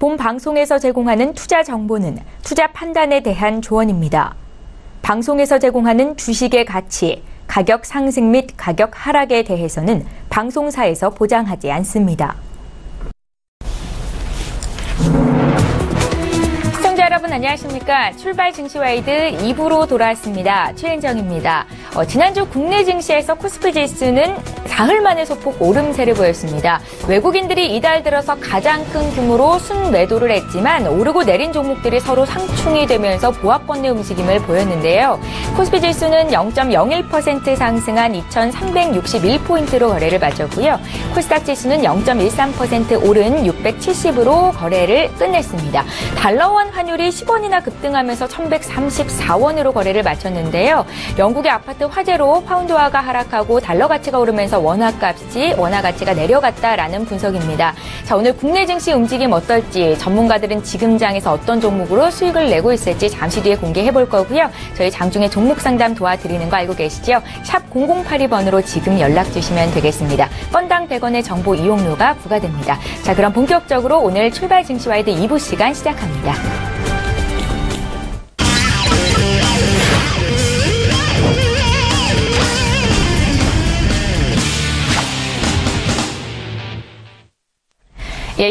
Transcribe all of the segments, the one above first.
본 방송에서 제공하는 투자 정보는 투자 판단에 대한 조언입니다. 방송에서 제공하는 주식의 가치, 가격 상승 및 가격 하락에 대해서는 방송사에서 보장하지 않습니다. 시청자 여러분 안녕하십니까. 출발 증시와이드 2부로 돌아왔습니다. 최은정입니다. 지난주 국내 증시에서 코스피 지수는 사흘 만에 소폭 오름세를 보였습니다. 외국인들이 이달 들어서 가장 큰 규모로 순매도를 했지만 오르고 내린 종목들이 서로 상충이 되면서 보합권의 움직임을 보였는데요. 코스피 지수는 0.01% 상승한 2,361포인트로 거래를 마쳤고요. 코스닥 지수는 0.13% 오른 670으로 거래를 끝냈습니다. 달러원 환율이 10원이나 급등하면서 1,134원으로 거래를 마쳤는데요. 영국의 아파트 화재로 파운드화가 하락하고 달러 가치가 오르면서 원화 가치가 내려갔다라는 분석입니다. 자, 오늘 국내 증시 움직임 어떨지 전문가들은 지금 장에서 어떤 종목으로 수익을 내고 있을지 잠시 뒤에 공개해 볼 거고요. 저희 장중에 종목 상담 도와드리는 거 알고 계시죠? 샵 0082번으로 지금 연락 주시면 되겠습니다. 건당 100원의 정보 이용료가 부과됩니다. 자, 그럼 본격적으로 오늘 출발 증시와이드 2부 시간 시작합니다.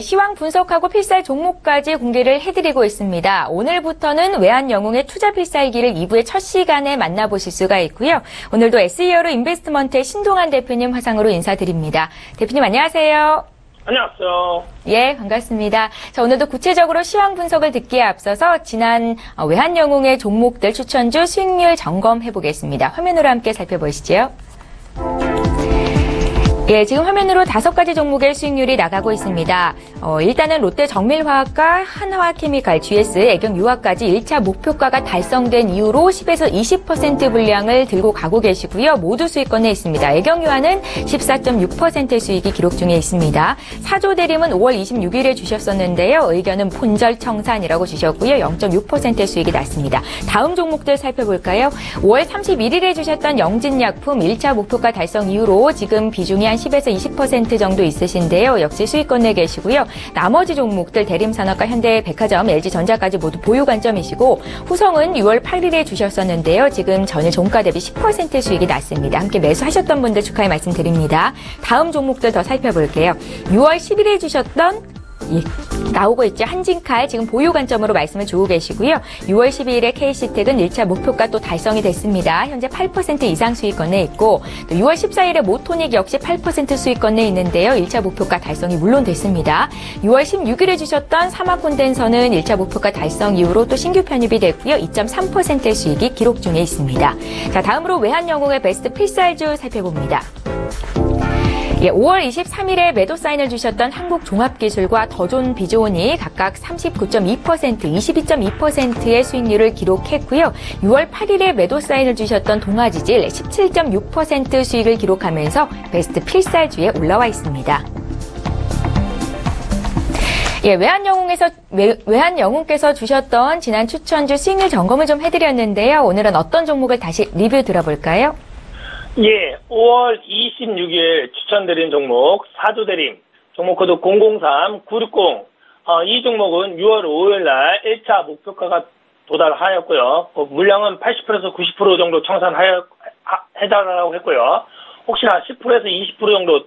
시황 분석하고 필살 종목까지 공개를 해드리고 있습니다. 오늘부터는 외환영웅의 투자 필살기를 2부의 첫 시간에 만나보실 수가 있고요. 오늘도 SE어로 인베스트먼트의 신동환 대표님 화상으로 인사드립니다. 대표님 안녕하세요. 안녕하세요. 예, 반갑습니다. 자, 오늘도 구체적으로 시황 분석을 듣기에 앞서서 지난 외환영웅의 종목들 추천주 수익률 점검해 보겠습니다. 화면으로 함께 살펴보시죠. 예, 지금 화면으로 5가지 종목의 수익률이 나가고 있습니다. 일단은 롯데 정밀화학과 한화케미칼, GS, 애경유화까지 1차 목표가가 달성된 이후로 10에서 20% 분량을 들고 가고 계시고요. 모두 수익권에 있습니다. 애경유화는 14.6% 수익이 기록 중에 있습니다. 사조대림은 5월 26일에 주셨었는데요. 의견은 본절청산이라고 주셨고요. 0.6% 수익이 났습니다. 다음 종목들 살펴볼까요? 5월 31일에 주셨던 영진약품 1차 목표가 달성 이후로 지금 비중이 한 10에서 20% 정도 있으신데요. 역시 수익권에 계시고요. 나머지 종목들 대림산업과 현대백화점, LG전자까지 모두 보유 관점이시고 후성은 6월 8일에 주셨었는데요. 지금 전일 종가 대비 10% 수익이 났습니다. 함께 매수하셨던 분들 축하의 말씀드립니다. 다음 종목들 더 살펴볼게요. 6월 10일에 주셨던 나오고 있죠. 한진칼 지금 보유 관점으로 말씀을 주고 계시고요. 6월 12일에 KC텍은 1차 목표가 또 달성이 됐습니다. 현재 8% 이상 수익권에 있고 또 6월 14일에 모토닉 역시 8% 수익권에 있는데요. 1차 목표가 달성이 물론 됐습니다. 6월 16일에 주셨던 사마콘덴서는 1차 목표가 달성 이후로 또 신규 편입이 됐고요. 2.3% 수익이 기록 중에 있습니다. 자, 다음으로 외환영웅의 베스트 필살주 살펴봅니다. 5월 23일에 매도 사인을 주셨던 한국종합기술과 더존 비조온이 각각 39.2%, 22.2%의 수익률을 기록했고요. 6월 8일에 매도 사인을 주셨던 동아지질 17.6% 수익을 기록하면서 베스트 필살주에 올라와 있습니다. 외환영웅께서 주셨던 지난 추천주 수익률 점검을 좀 해드렸는데요. 오늘은 어떤 종목을 다시 리뷰 들어볼까요? 예, 5월 26일 추천드린 종목 사조대림, 종목코드 003-960. 이 종목은 6월 5일 날 1차 목표가가 도달하였고요. 물량은 80%에서 90% 정도 해달라고 했고요. 혹시나 10%에서 20% 정도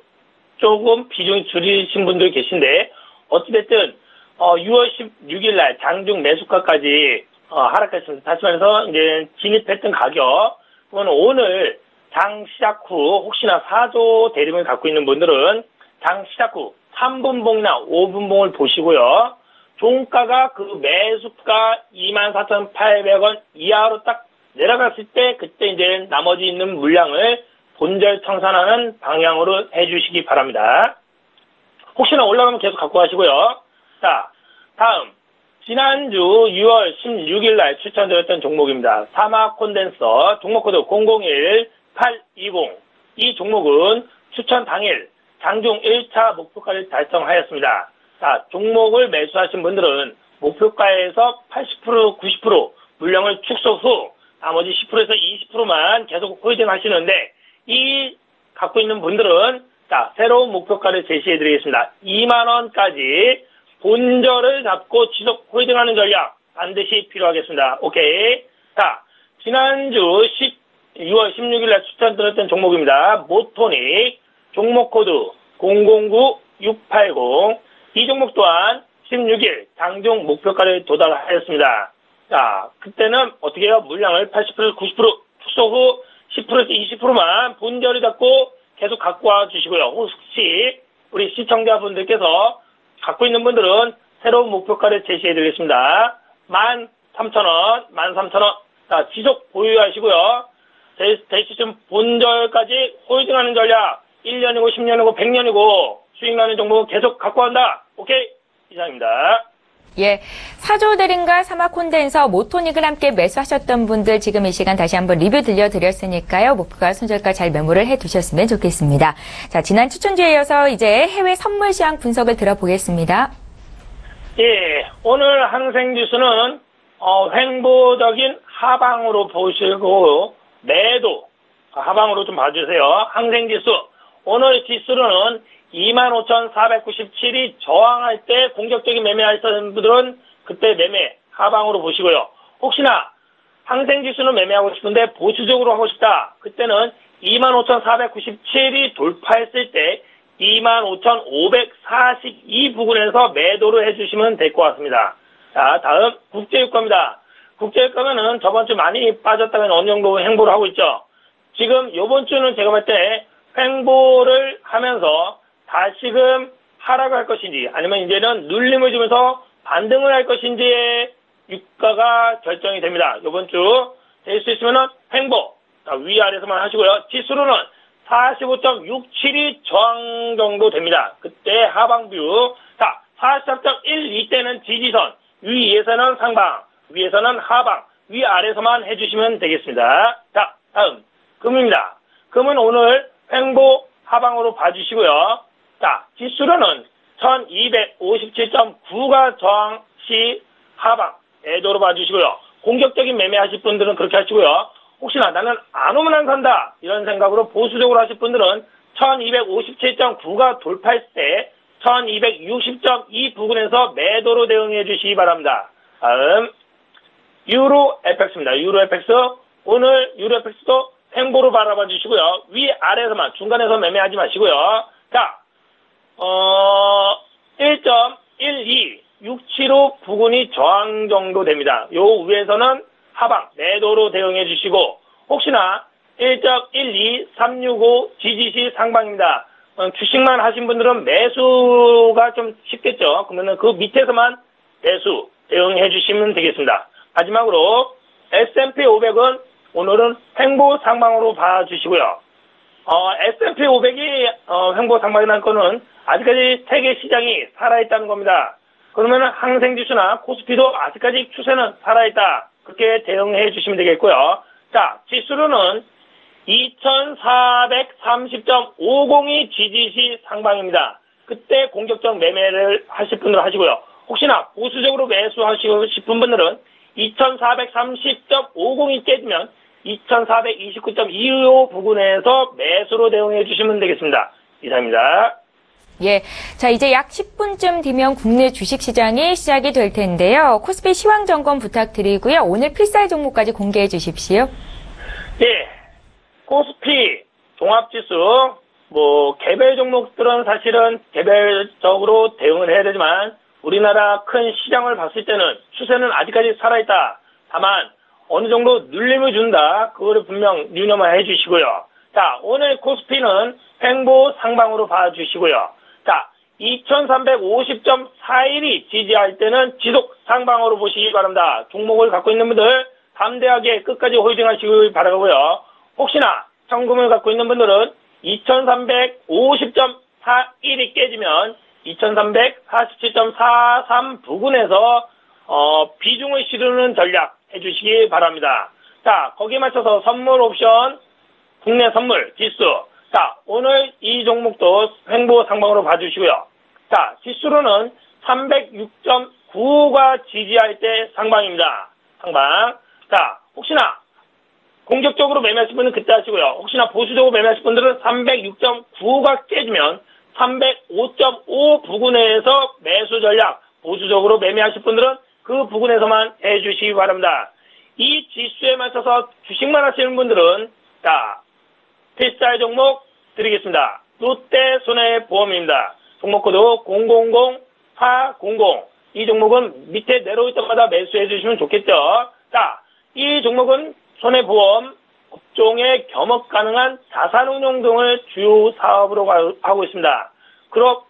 조금 비중이 줄이신 분들 계신데 어찌됐든 6월 16일 날 장중 매수가까지 하락했습니다. 다시 말해서 이제 진입했던 가격, 그건 오늘 장 시작 후 혹시나 사조 대림을 갖고 있는 분들은 장 시작 후 3분봉이나 5분봉을 보시고요. 종가가 그 매수가 24,800원 이하로 딱 내려갔을 때 그때 이제 나머지 있는 물량을 본절 청산하는 방향으로 해주시기 바랍니다. 혹시나 올라가면 계속 갖고 가시고요. 자, 다음 지난주 6월 16일 날 추천드렸던 종목입니다. 사마콘덴서 종목코드 001820. 이 종목은 추천 당일 장중 1차 목표가를 달성하였습니다. 자, 종목을 매수하신 분들은 목표가에서 80%, 90% 물량을 축소 후 나머지 10%에서 20%만 계속 홀딩 하시는데 이 갖고 있는 분들은 자, 새로운 목표가를 제시해 드리겠습니다. 2만 원까지 본절을 잡고 지속 홀딩하는 전략 반드시 필요하겠습니다. 오케이. 자, 지난주 6월 16일 날 추천드렸던 종목입니다. 모토닉, 종목 코드 009680. 이 종목 또한 16일 장중 목표가를 도달하였습니다. 자, 그때는 어떻게 해요? 물량을 80%, 90%, 축소 후 10%에서 20%만 본절을 잡고 계속 갖고 와 주시고요. 혹시 우리 시청자분들께서 갖고 있는 분들은 새로운 목표가를 제시해 드리겠습니다. 13,000원, 13,000원. 자, 지속 보유하시고요. 대시점 본절까지 홀딩하는 전략 1년이고 10년이고 100년이고 수익 나는 종목은 계속 갖고 간다. 오케이? 이상입니다. 예, 사조드림과 사마콘덴서, 모토닉을 함께 매수하셨던 분들 지금 이 시간 다시 한번 리뷰 들려드렸으니까요. 목표가 손절가 잘 메모를 해두셨으면 좋겠습니다. 자, 지난 추천주에 이어서 이제 해외 선물 시황 분석을 들어보겠습니다. 예, 오늘 항생지수는 횡보적인 하방으로 보시고 매도 하방으로 좀 봐주세요. 항생지수 오늘 지수로는 25,497이 저항할 때 공격적인 매매하셨던 분들은 그때 매매 하방으로 보시고요. 혹시나 항생지수는 매매하고 싶은데 보수적으로 하고 싶다. 그때는 25,497이 돌파했을 때 25,542 부근에서 매도를 해주시면 될 것 같습니다. 자, 다음 국제유가입니다. 국제유가는 저번 주 많이 빠졌다면 어느 정도 횡보를 하고 있죠. 지금 이번 주는 제가 볼 때 횡보를 하면서 다시금 하락을 할 것인지 아니면 이제는 눌림을 주면서 반등을 할 것인지의 유가가 결정이 됩니다. 이번 주 될 수 있으면 횡보 위아래서만 하시고요. 지수로는 45.67이 저항 정도 됩니다. 그때 하방뷰. 자, 43.12 때는 지지선, 위에서는 상방, 위에서는 하방, 위아래서만 해주시면 되겠습니다. 자, 다음 금입니다. 금은 오늘 횡보 하방으로 봐주시고요. 자, 지수로는 1257.9가 저항 시 하방, 매도로 봐주시고요. 공격적인 매매하실 분들은 그렇게 하시고요. 혹시나 나는 안 오면 안 산다 이런 생각으로 보수적으로 하실 분들은 1257.9가 돌파했을 때 1260.2 부근에서 매도로 대응해 주시기 바랍니다. 다음 유로 FX입니다. 유로 FX 오늘 유로 FX도 횡보로 바라봐 주시고요. 위아래에서만 중간에서 매매하지 마시고요. 자, 1.12675 부근이 저항 정도 됩니다. 요 위에서는 하방 매도로 대응해 주시고 혹시나 1.12365 지지시 상방입니다. 주식만 하신 분들은 매수가 좀 쉽겠죠. 그러면 그 밑에서만 매수 대응해 주시면 되겠습니다. 마지막으로 S&P 500은 오늘은 횡보 상방으로 봐주시고요. S&P 500이 횡보 상방이 난 거는 아직까지 세계 시장이 살아있다는 겁니다. 그러면 항생지수나 코스피도 아직까지 추세는 살아있다. 그렇게 대응해 주시면 되겠고요. 자, 지수로는 2430.50이 지지시 상방입니다. 그때 공격적 매매를 하실 분들 하시고요. 혹시나 보수적으로 매수하시고 싶은 분들은 2430.50이 깨지면 2429.25 부근에서 매수로 대응해 주시면 되겠습니다. 이상입니다. 예. 자, 이제 약 10분쯤 뒤면 국내 주식시장이 시작이 될 텐데요. 코스피 시황 점검 부탁드리고요. 오늘 필살 종목까지 공개해 주십시오. 예. 코스피 종합지수, 개별 종목들은 사실은 개별적으로 대응을 해야 되지만 우리나라 큰 시장을 봤을 때는 추세는 아직까지 살아있다. 다만 어느 정도 눌림을 준다. 그거를 분명 유념해 주시고요. 자, 오늘 코스피는 횡보 상방으로 봐주시고요. 자, 2350.41이 지지할 때는 지속 상방으로 보시기 바랍니다. 종목을 갖고 있는 분들 담대하게 끝까지 홀딩하시길 바라고요. 혹시나 현금을 갖고 있는 분들은 2350.41이 깨지면 2347.43 부근에서 비중을 실으는 전략 해주시기 바랍니다. 자, 거기에 맞춰서 선물 옵션, 국내 선물 지수. 자, 오늘 이 종목도 횡보 상방으로 봐주시고요. 자, 지수로는 306.9가 지지할 때 상방입니다. 상방. 자, 혹시나 공격적으로 매매하실 분은 그때 하시고요. 혹시나 보수적으로 매매하실 분들은 306.9가 깨지면 305.5 부근에서 매수 전략 보수적으로 매매하실 분들은 그 부분에서만 해주시기 바랍니다. 이 지수에 맞춰서 주식만 하시는 분들은 자, 필살 종목 드리겠습니다. 롯데 손해보험입니다. 종목코드 000400. 이 종목은 밑에 내려올 때마다 매수해 주시면 좋겠죠. 자, 이 종목은 손해보험 업종에 겸업 가능한 자산운용 등을 주요 사업으로 하고 있습니다. 그룹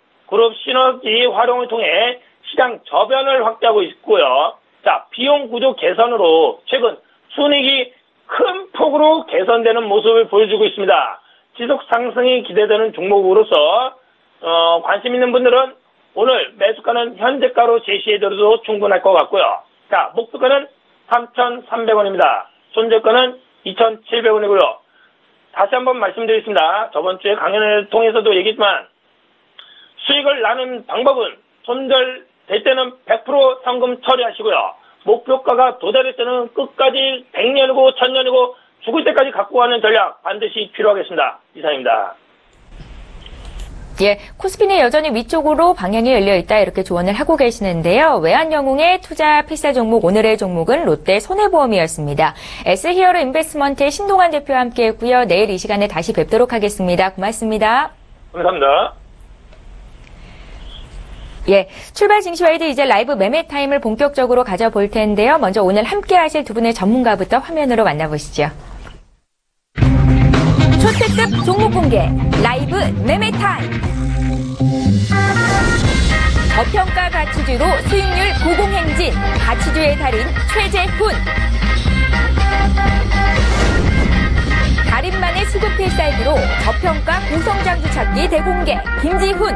시너지 활용을 통해 시장 저변을 확대하고 있고요. 자, 비용 구조 개선으로 최근 순이익이 큰 폭으로 개선되는 모습을 보여주고 있습니다. 지속 상승이 기대되는 종목으로서 관심 있는 분들은 오늘 매수가는 현재가로 제시해드려도 충분할 것 같고요. 자, 목표가는 3,300원입니다. 손절가는 2,700원이고요. 다시 한번 말씀드리겠습니다. 저번 주에 강연을 통해서도 얘기했지만 수익을 나는 방법은 손절될 때는 100% 현금 처리하시고요. 목표가가 도달할 때는 끝까지 100년이고 1000년이고 죽을 때까지 갖고 가는 전략 반드시 필요하겠습니다. 이상입니다. 예, 코스피는 여전히 위쪽으로 방향이 열려 있다 이렇게 조언을 하고 계시는데요. 외환영웅의 투자 필사 종목 오늘의 종목은 롯데 손해보험이었습니다. S히어로 인베스트먼트의 신동환 대표와 함께했고요. 내일 이 시간에 다시 뵙도록 하겠습니다. 고맙습니다. 감사합니다. 예, 출발 증시와이드 이제 라이브 매매 타임을 본격적으로 가져볼 텐데요. 먼저 오늘 함께하실 두 분의 전문가부터 화면으로 만나보시죠. 초특급 종목 공개 라이브 매매 타임. 저평가 가치주로 수익률 고공행진 가치주의 달인 최재훈. 달인만의 수급 필살기로 저평가 고성장주 찾기 대공개 김지훈.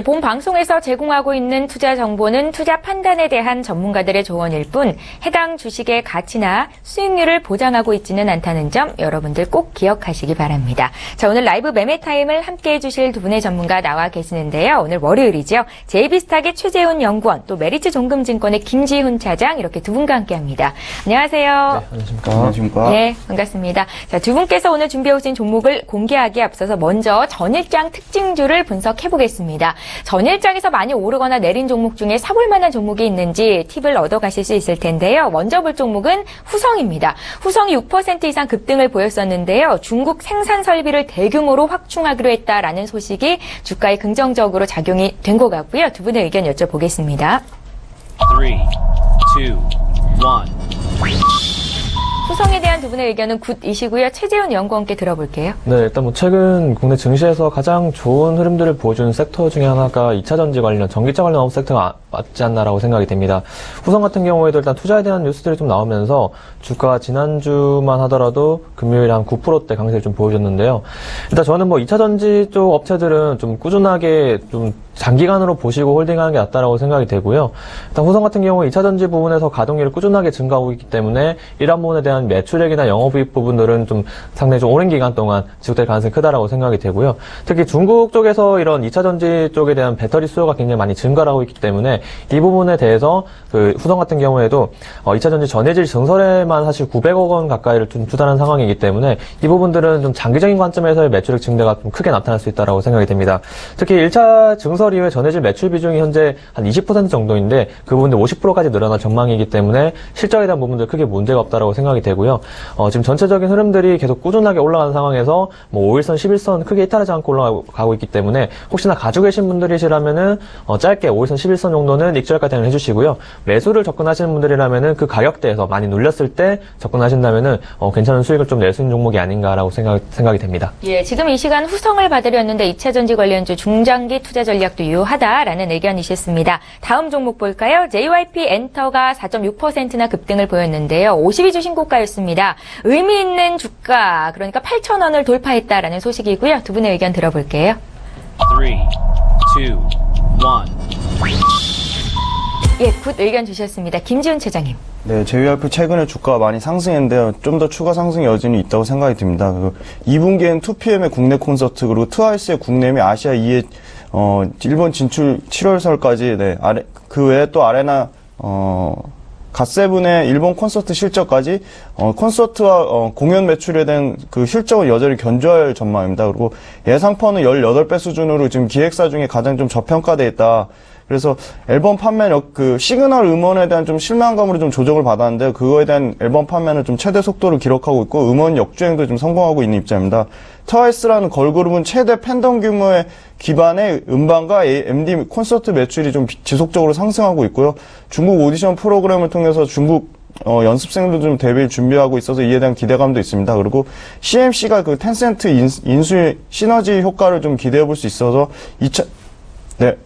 본 방송에서 제공하고 있는 투자 정보는 투자 판단에 대한 전문가들의 조언일 뿐 해당 주식의 가치나 수익률을 보장하고 있지는 않다는 점 여러분들 꼭 기억하시기 바랍니다. 자, 오늘 라이브 매매 타임을 함께해 주실 두 분의 전문가 나와 계시는데요. 오늘 월요일이죠. JB스탁의 최재훈 연구원, 또 메리츠 종금증권의 김지훈 차장 이렇게 두 분과 함께합니다. 안녕하세요. 네, 안녕하십니까. 안녕하십니까. 네, 반갑습니다. 자, 두 분께서 오늘 준비해 오신 종목을 공개하기에 앞서서 먼저 전일장 특징주를 분석해 보겠습니다. 전일장에서 많이 오르거나 내린 종목 중에 사볼 만한 종목이 있는지 팁을 얻어가실 수 있을 텐데요. 먼저 볼 종목은 후성입니다. 후성이 6% 이상 급등을 보였었는데요. 중국 생산 설비를 대규모로 확충하기로 했다라는 소식이 주가에 긍정적으로 작용이 된 것 같고요. 두 분의 의견 여쭤보겠습니다. 3, 2, 1. 후성에 대한 두 분의 의견은 굿이시고요. 최재훈 연구원께 들어볼게요. 네, 일단 최근 국내 증시에서 가장 좋은 흐름들을 보여주는 섹터 중에 하나가 2차전지 관련, 전기차 관련 업무 섹터가 맞지 않나라고 생각이 됩니다. 후성 같은 경우에도 일단 투자에 대한 뉴스들이 좀 나오면서 주가가 지난주만 하더라도 금요일에 한 9%대 강세를 좀 보여줬는데요. 일단 저는 2차전지 쪽 업체들은 좀 꾸준하게 좀 장기간으로 보시고 홀딩하는 게 낫다라고 생각이 되고요. 일단 후성 같은 경우 2차전지 부분에서 가동률이 꾸준하게 증가하고 있기 때문에 이런 부분에 대한 매출액이나 영업이익 부분들은 좀 상당히 좀 오랜 기간 동안 지속될 가능성이 크다라고 생각이 되고요. 특히 중국 쪽에서 이런 2차전지 쪽에 대한 배터리 수요가 굉장히 많이 증가를 하고 있기 때문에 이 부분에 대해서 후성 같은 경우에도 2차전지 전해질 증설에만 사실 900억 원 가까이를 좀 투자하는 상황이기 때문에 이 부분들은 좀 장기적인 관점에서의 매출액 증대가 좀 크게 나타날 수 있다라고 생각이 됩니다. 특히 1차 증설 이후에 전해질 매출 비중이 현재 한 20% 정도인데 그 부분들 50%까지 늘어날 전망이기 때문에 실적에 대한 부분들 크게 문제가 없다라고 생각이 되고요. 지금 전체적인 흐름들이 계속 꾸준하게 올라가는 상황에서 5일선, 11선 크게 이탈하지 않고 올라가고 있기 때문에 혹시나 가지고 계신 분들이시라면은 짧게 5일선, 11선 정도는 익절가 대응을 해주시고요. 매수를 접근하시는 분들이라면은 그 가격대에서 많이 눌렸을 때 접근하신다면은 괜찮은 수익을 좀 낼 수 있는 종목이 아닌가라고 생각이 됩니다. 예, 지금 이 시간 후성을 받으려는데 2차전지 관련주 중장기 투자 전략도 유효하다라는 의견이셨습니다. 다음 종목 볼까요? JYP 엔터가 4.6%나 급등을 보였는데요. 52주 신고가였습니다. 의미 있는 주가, 그러니까 8,000원을 돌파했다라는 소식이고요. 두 분의 의견 들어볼게요. 3, 2, 1. 예, 굿 의견 주셨습니다. 김지훈 차장님. 네, JYP 최근에 주가가 많이 상승했는데요. 좀 더 추가 상승 여진이 있다고 생각이 듭니다. 2분기엔 2PM의 국내 콘서트, 그리고 트와이스의 국내 및 아시아 2의 일본 진출 7월설까지, 그 외에 또 아레나, 갓세븐의 일본 콘서트 실적까지 콘서트와 공연 매출에 대한 그 실적은 여전히 견조할 전망입니다. 그리고 예상퍼는 18배 수준으로 지금 기획사 중에 가장 좀 저평가되어 있다. 그래서 앨범 판매력, 그 시그널 음원에 대한 좀 실망감으로 좀 조정을 받았는데 그거에 대한 앨범 판매는 좀 최대 속도를 기록하고 있고 음원 역주행도 좀 성공하고 있는 입장입니다. 트와이스라는 걸그룹은 최대 팬덤 규모의 기반의 음반과 MD 콘서트 매출이 좀 지속적으로 상승하고 있고요. 중국 오디션 프로그램을 통해서 중국 연습생도 좀 데뷔를 준비하고 있어서 이에 대한 기대감도 있습니다. 그리고 CMC가 그 텐센트 인수의 시너지 효과를 좀 기대해 볼 수 있어서 네.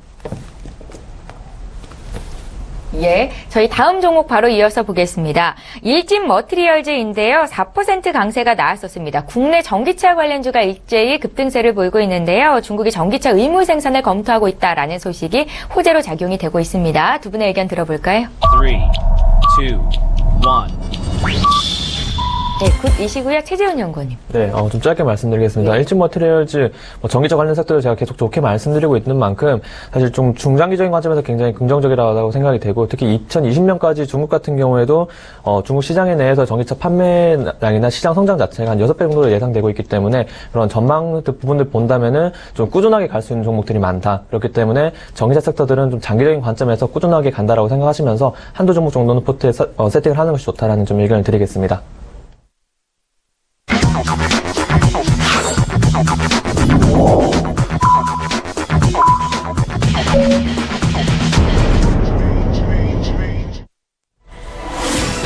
예, 저희 다음 종목 바로 이어서 보겠습니다. 일진 머티리얼즈인데요. 4% 강세가 나왔었습니다. 국내 전기차 관련주가 일제히 급등세를 보이고 있는데요. 중국이 전기차 의무 생산을 검토하고 있다라는 소식이 호재로 작용이 되고 있습니다. 두 분의 의견 들어볼까요? 3, 2, 1. 네, 굿이시고요. 최재훈 연구원님. 네, 좀 짧게 말씀드리겠습니다. 네. 일진 머티리얼즈, 전기차 관련 섹터를 제가 계속 좋게 말씀드리고 있는 만큼 사실 좀 중장기적인 관점에서 굉장히 긍정적이라고 생각이 되고 특히 2020년까지 중국 같은 경우에도 중국 시장 내에서 전기차 판매량이나 시장 성장 자체가 한 6배 정도 예상되고 있기 때문에 그런 전망 부분들 본다면은 좀 꾸준하게 갈 수 있는 종목들이 많다. 그렇기 때문에 전기차 섹터들은 좀 장기적인 관점에서 꾸준하게 간다라고 생각하시면서 한두 종목 정도는 포트에 세팅을 하는 것이 좋다라는 좀 의견을 드리겠습니다.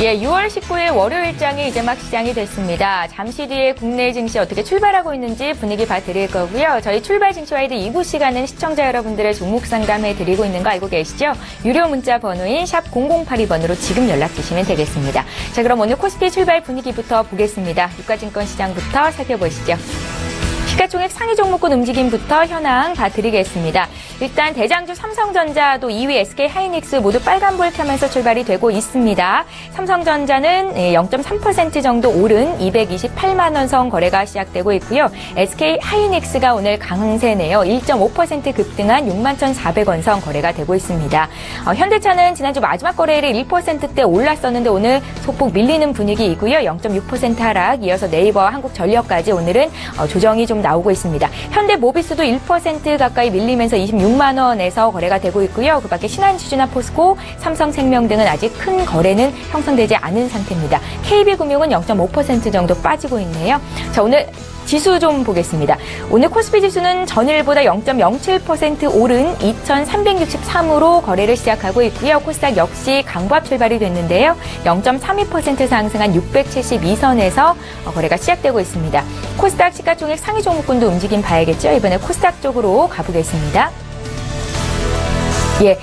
예, 6월 19일 월요일장이 이제 막 시장이 됐습니다. 잠시 뒤에 국내 증시 어떻게 출발하고 있는지 분위기 봐드릴 거고요. 저희 출발 증시 와이드 2부 시간은 시청자 여러분들의 종목 상담해 드리고 있는 거 알고 계시죠? 유료 문자 번호인 샵 0082번으로 지금 연락 주시면 되겠습니다. 자, 그럼 오늘 코스피 출발 분위기부터 보겠습니다. 유가증권 시장부터 살펴보시죠. 시가총액 상위 종목군 움직임부터 현황 봐드리겠습니다. 일단 대장주 삼성전자 또 2위 SK하이닉스 모두 빨간불 켜면서 출발이 되고 있습니다. 삼성전자는 0.3% 정도 오른 228만 원 선 거래가 시작되고 있고요. SK하이닉스가 오늘 강세네요. 1.5% 급등한 61,400원 선 거래가 되고 있습니다. 현대차는 지난주 마지막 거래일에 1%대 올랐었는데 오늘 소폭 밀리는 분위기이고요. 0.6% 하락, 이어서 네이버와 한국전력까지 오늘은 조정이 좀 나오고 있습니다. 현대모비스도 1% 가까이 밀리면서 26만 원에서 거래가 되고 있고요. 그 밖에 신한지주나 포스코, 삼성생명 등은 아직 큰 거래는 형성되지 않은 상태입니다. KB금융은 0.5% 정도 빠지고 있네요. 자, 오늘 지수 좀 보겠습니다. 오늘 코스피 지수는 전일보다 0.07% 오른 2,363으로 거래를 시작하고 있고요. 코스닥 역시 강보합 출발이 됐는데요. 0.32% 상승한 672선에서 거래가 시작되고 있습니다. 코스닥 시가총액 상위 종목군도 움직임 봐야겠죠. 이번에 코스닥 쪽으로 가보겠습니다. 예.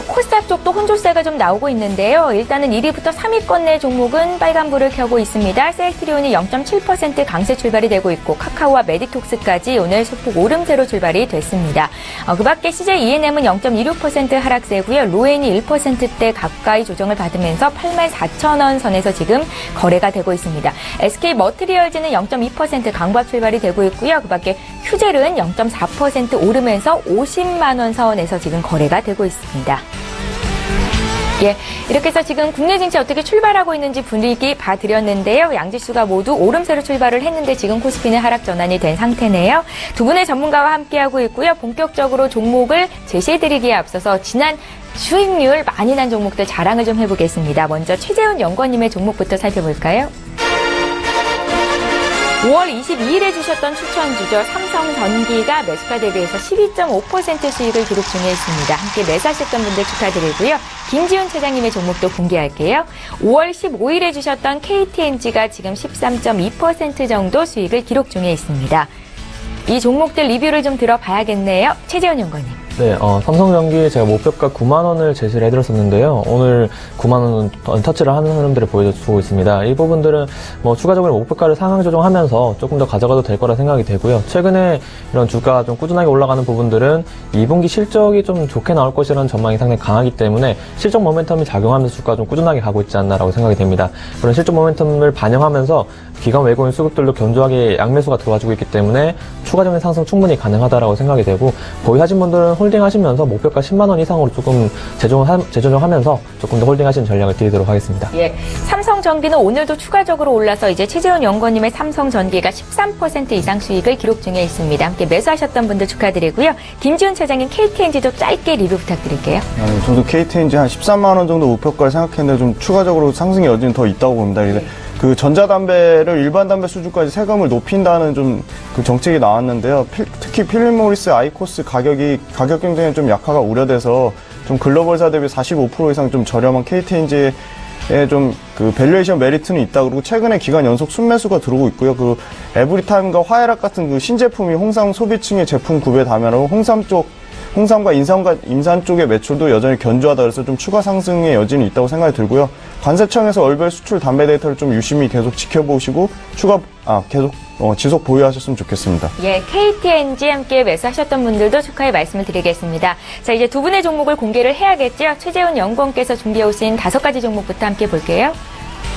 코스닥 쪽도 혼조세가 좀 나오고 있는데요. 일단은 1위부터 3위권 내 종목은 빨간불을 켜고 있습니다. 셀트리온이 0.7% 강세 출발이 되고 있고 카카오와 메디톡스까지 오늘 소폭 오름세로 출발이 됐습니다. 그 밖에 CJ ENM은 0.26% 하락세고요. 로엔이 1%대 가까이 조정을 받으면서 84,000원 선에서 지금 거래가 되고 있습니다. SK 머티리얼즈는 0.2% 강보합 출발이 되고 있고요. 그 밖에 휴젤은 0.4% 오르면서 50만 원 선에서 지금 거래가 되고 있습니다. 예, 이렇게 해서 지금 국내 증시 어떻게 출발하고 있는지 분위기 봐드렸는데요. 양지수가 모두 오름세로 출발을 했는데 지금 코스피는 하락 전환이 된 상태네요. 두 분의 전문가와 함께하고 있고요. 본격적으로 종목을 제시해드리기에 앞서서 지난 수익률 많이 난 종목들 자랑을 좀 해보겠습니다. 먼저 최재훈 연구원님의 종목부터 살펴볼까요? 5월 22일에 주셨던 추천주죠. 삼성전기가 매수가 대비해서 12.5% 수익을 기록 중에 있습니다. 함께 매수하셨던 분들 축하드리고요. 김지훈 차장님의 종목도 공개할게요. 5월 15일에 주셨던 KTNG가 지금 13.2% 정도 수익을 기록 중에 있습니다. 이 종목들 리뷰를 좀 들어봐야겠네요. 최재훈 연구원님. 네, 삼성전기 제가 목표가 9만 원을 제시를 해드렸었는데요. 오늘 9만 원은 터치를 하는 흐름들을 보여주고 있습니다. 이 부분들은 추가적으로 목표가를 상향 조정하면서 조금 더 가져가도 될 거라 생각이 되고요. 최근에 이런 주가가 좀 꾸준하게 올라가는 부분들은 2분기 실적이 좀 좋게 나올 것이라는 전망이 상당히 강하기 때문에 실적 모멘텀이 작용하면서 주가가 좀 꾸준하게 가고 있지 않나라고 생각이 됩니다. 그런 실적 모멘텀을 반영하면서 기관 외국인 수급들도 견조하게 양매수가 들어와주고 있기 때문에 추가적인 상승 충분히 가능하다라고 생각이 되고, 보유하신 분들은 홀딩하시면서 목표가 10만 원 이상으로 조금 재조정하면서 조금 더 홀딩하시는 전략을 드리도록 하겠습니다. 예, 삼성전기는 오늘도 추가적으로 올라서 이제 최재훈 연구원님의 삼성전기가 13% 이상 수익을 기록 중에 있습니다. 함께 매수하셨던 분들 축하드리고요. 김지훈 차장님 KTNG도 짧게 리뷰 부탁드릴게요. 저도 KTNG 한 13만 원 정도 목표가를 생각했는데 좀 추가적으로 상승의 여지는 더 있다고 봅니다. 그 전자담배를 일반 담배 수준까지 세금을 높인다는 좀 그 정책이 나왔는데요. 특히 필립 모리스 아이코스 가격 경쟁이 좀 약화가 우려돼서 좀 글로벌사 대비 45% 이상 좀 저렴한 KTNG에 좀 그 밸류에이션 메리트는 있다. 그리고 최근에 기간 연속 순매수가 들어오고 있고요. 그 에브리타임과 화해락 같은 그 신제품이 홍삼 소비층의 제품 구비에 담연하고 홍삼과 인산 쪽의 매출도 여전히 견조하다. 그래서 좀 추가 상승의 여지는 있다고 생각이 들고요. 관세청에서 월별 수출 담배 데이터를 좀 유심히 계속 지켜보시고 지속 보유하셨으면 좋겠습니다. 예, KTNG 함께 매수하셨던 분들도 축하의 말씀을 드리겠습니다. 자, 이제 두 분의 종목을 공개를 해야겠죠. 최재훈 연구원께서 준비해 오신 5가지 종목부터 함께 볼게요.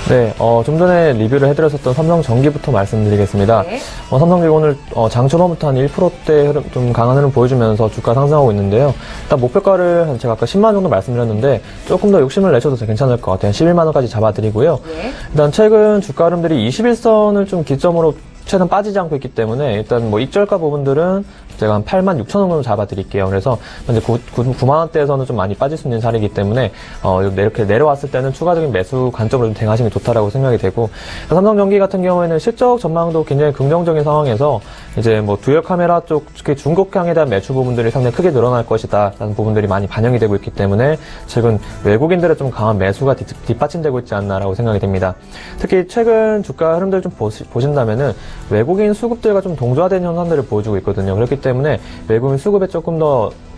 네, 좀 전에 리뷰를 해드렸었던 삼성전기부터 말씀드리겠습니다. 네. 삼성전기 오늘 장 초반부터 한 1%대 흐름, 좀 강한 흐름 보여주면서 주가 상승하고 있는데요. 일단 목표가를 제가 아까 10만 원 정도 말씀드렸는데 조금 더 욕심을 내셔도 괜찮을 것 같아요. 11만 원까지 잡아드리고요. 네. 일단 최근 주가 흐름들이 21선을 좀 기점으로 최근 빠지지 않고 있기 때문에 일단 뭐 익절가 부분들은 제가 한 8만 6천 원 정도 잡아드릴게요. 그래서 현재 9만 원대에서는 좀 많이 빠질 수 있는 자리이기 때문에 이렇게 내려왔을 때는 추가적인 매수 관점으로 좀 대응하시는 게 좋다라고 생각이 되고, 삼성전기 같은 경우에는 실적 전망도 굉장히 긍정적인 상황에서 이제 뭐 듀얼 카메라 쪽 특히 중국향에 대한 매출 부분들이 상당히 크게 늘어날 것이다라는 부분들이 많이 반영이 되고 있기 때문에 최근 외국인들의 좀 강한 매수가 뒷받침되고 있지 않나라고 생각이 됩니다. 특히 최근 주가 흐름들 좀 보신다면은 외국인 수급들과 좀 동조화된 현상들을 보여주고 있거든요. 그렇기 때문에 외국인 수급에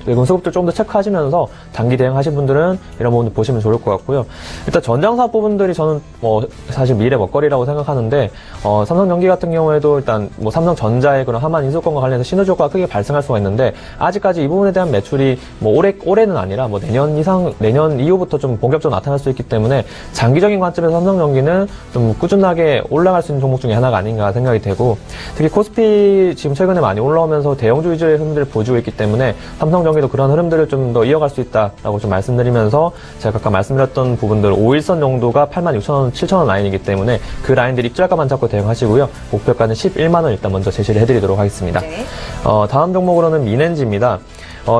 외국인 수급들 조금 더 체크하시면서 단기 대응하신 분들은 이런 부분들 보시면 좋을 것 같고요. 일단 전장사업 부분들이 저는 사실 미래 먹거리라고 생각하는데, 삼성전기 같은 경우에도 일단 삼성전자의 그런 하만 인수권과 관련해서 시너지 효과가 크게 발생할 수가 있는데, 아직까지 이 부분에 대한 매출이 올해는 아니라 내년 이후부터 좀 본격적으로 나타날 수 있기 때문에 장기적인 관점에서 삼성전기는 좀 꾸준하게 올라갈 수 있는 종목 중에 하나가 아닌가 생각이 되고, 특히 코스피 지금 최근에 많이 올라오면서 대형주 위주의 흐름들을 보여주고 있기 때문에 삼성전기도 그런 흐름들을 좀 더 이어갈 수 있다라고 좀 말씀드리면서, 제가 아까 말씀드렸던 부분들 5일선 정도가 86,000원, 7,000원 라인이기 때문에 그 라인들 입절가만 잡고 대응하시고요. 목표가는 11만 원 일단 먼저 제시를 해드리도록 하겠습니다. 네. 다음 종목으로는 민엔지입니다.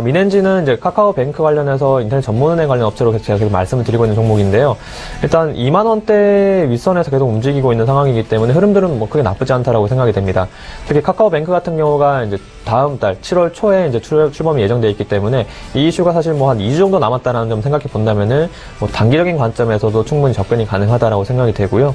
민엔지는 이제 카카오뱅크 관련해서 인터넷 전문은행 관련 업체로 제가 계속 말씀을 드리고 있는 종목인데요. 일단 2만 원대 윗선에서 계속 움직이고 있는 상황이기 때문에 흐름들은 크게 나쁘지 않다라고 생각이 됩니다. 특히 카카오뱅크 같은 경우가 이제 다음 달 7월 초에 이제 출범이 예정되어 있기 때문에 이 이슈가 사실 한 2주 정도 남았다라는 점 생각해 본다면은 단기적인 관점에서도 충분히 접근이 가능하다라고 생각이 되고요.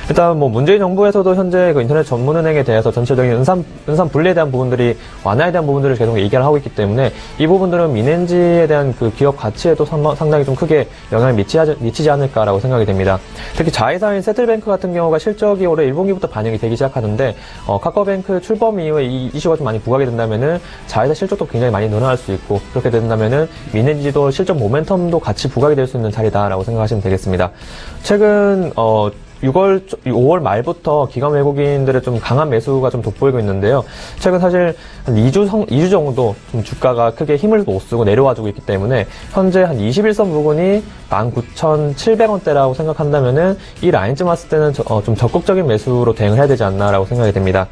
일단 문재인 정부에서도 현재 그 인터넷 전문은행에 대해서 전체적인 은산 분리에 대한 부분들이 완화에 대한 부분들을 계속 얘기를 하고 있기 때문에 이 부분들은 민엔지에 대한 그 기업 가치에도 상당히 좀 크게 영향을 미치지 않을까라고 생각이 됩니다. 특히 자회사인 세틀뱅크 같은 경우가 실적이 올해 1분기부터 반영이 되기 시작하는데, 카카오뱅크 출범 이후에 이 이슈가 좀 많이 부각이 된다면은 자회사 실적도 굉장히 많이 늘어날 수 있고, 그렇게 된다면은 민엔지도 실적 모멘텀도 같이 부각이 될 수 있는 자리다라고 생각하시면 되겠습니다. 최근 5월 말부터 기관 외국인들의 좀 강한 매수가 좀 돋보이고 있는데요. 최근 사실 한 2주 정도 좀 주가가 크게 힘을 못 쓰고 내려와주고 있기 때문에 현재 한 21선 부근이 19,700원대라고 생각한다면은 이 라인쯤 왔을 때는 좀 적극적인 매수로 대응을 해야 되지 않나라고 생각이 됩니다.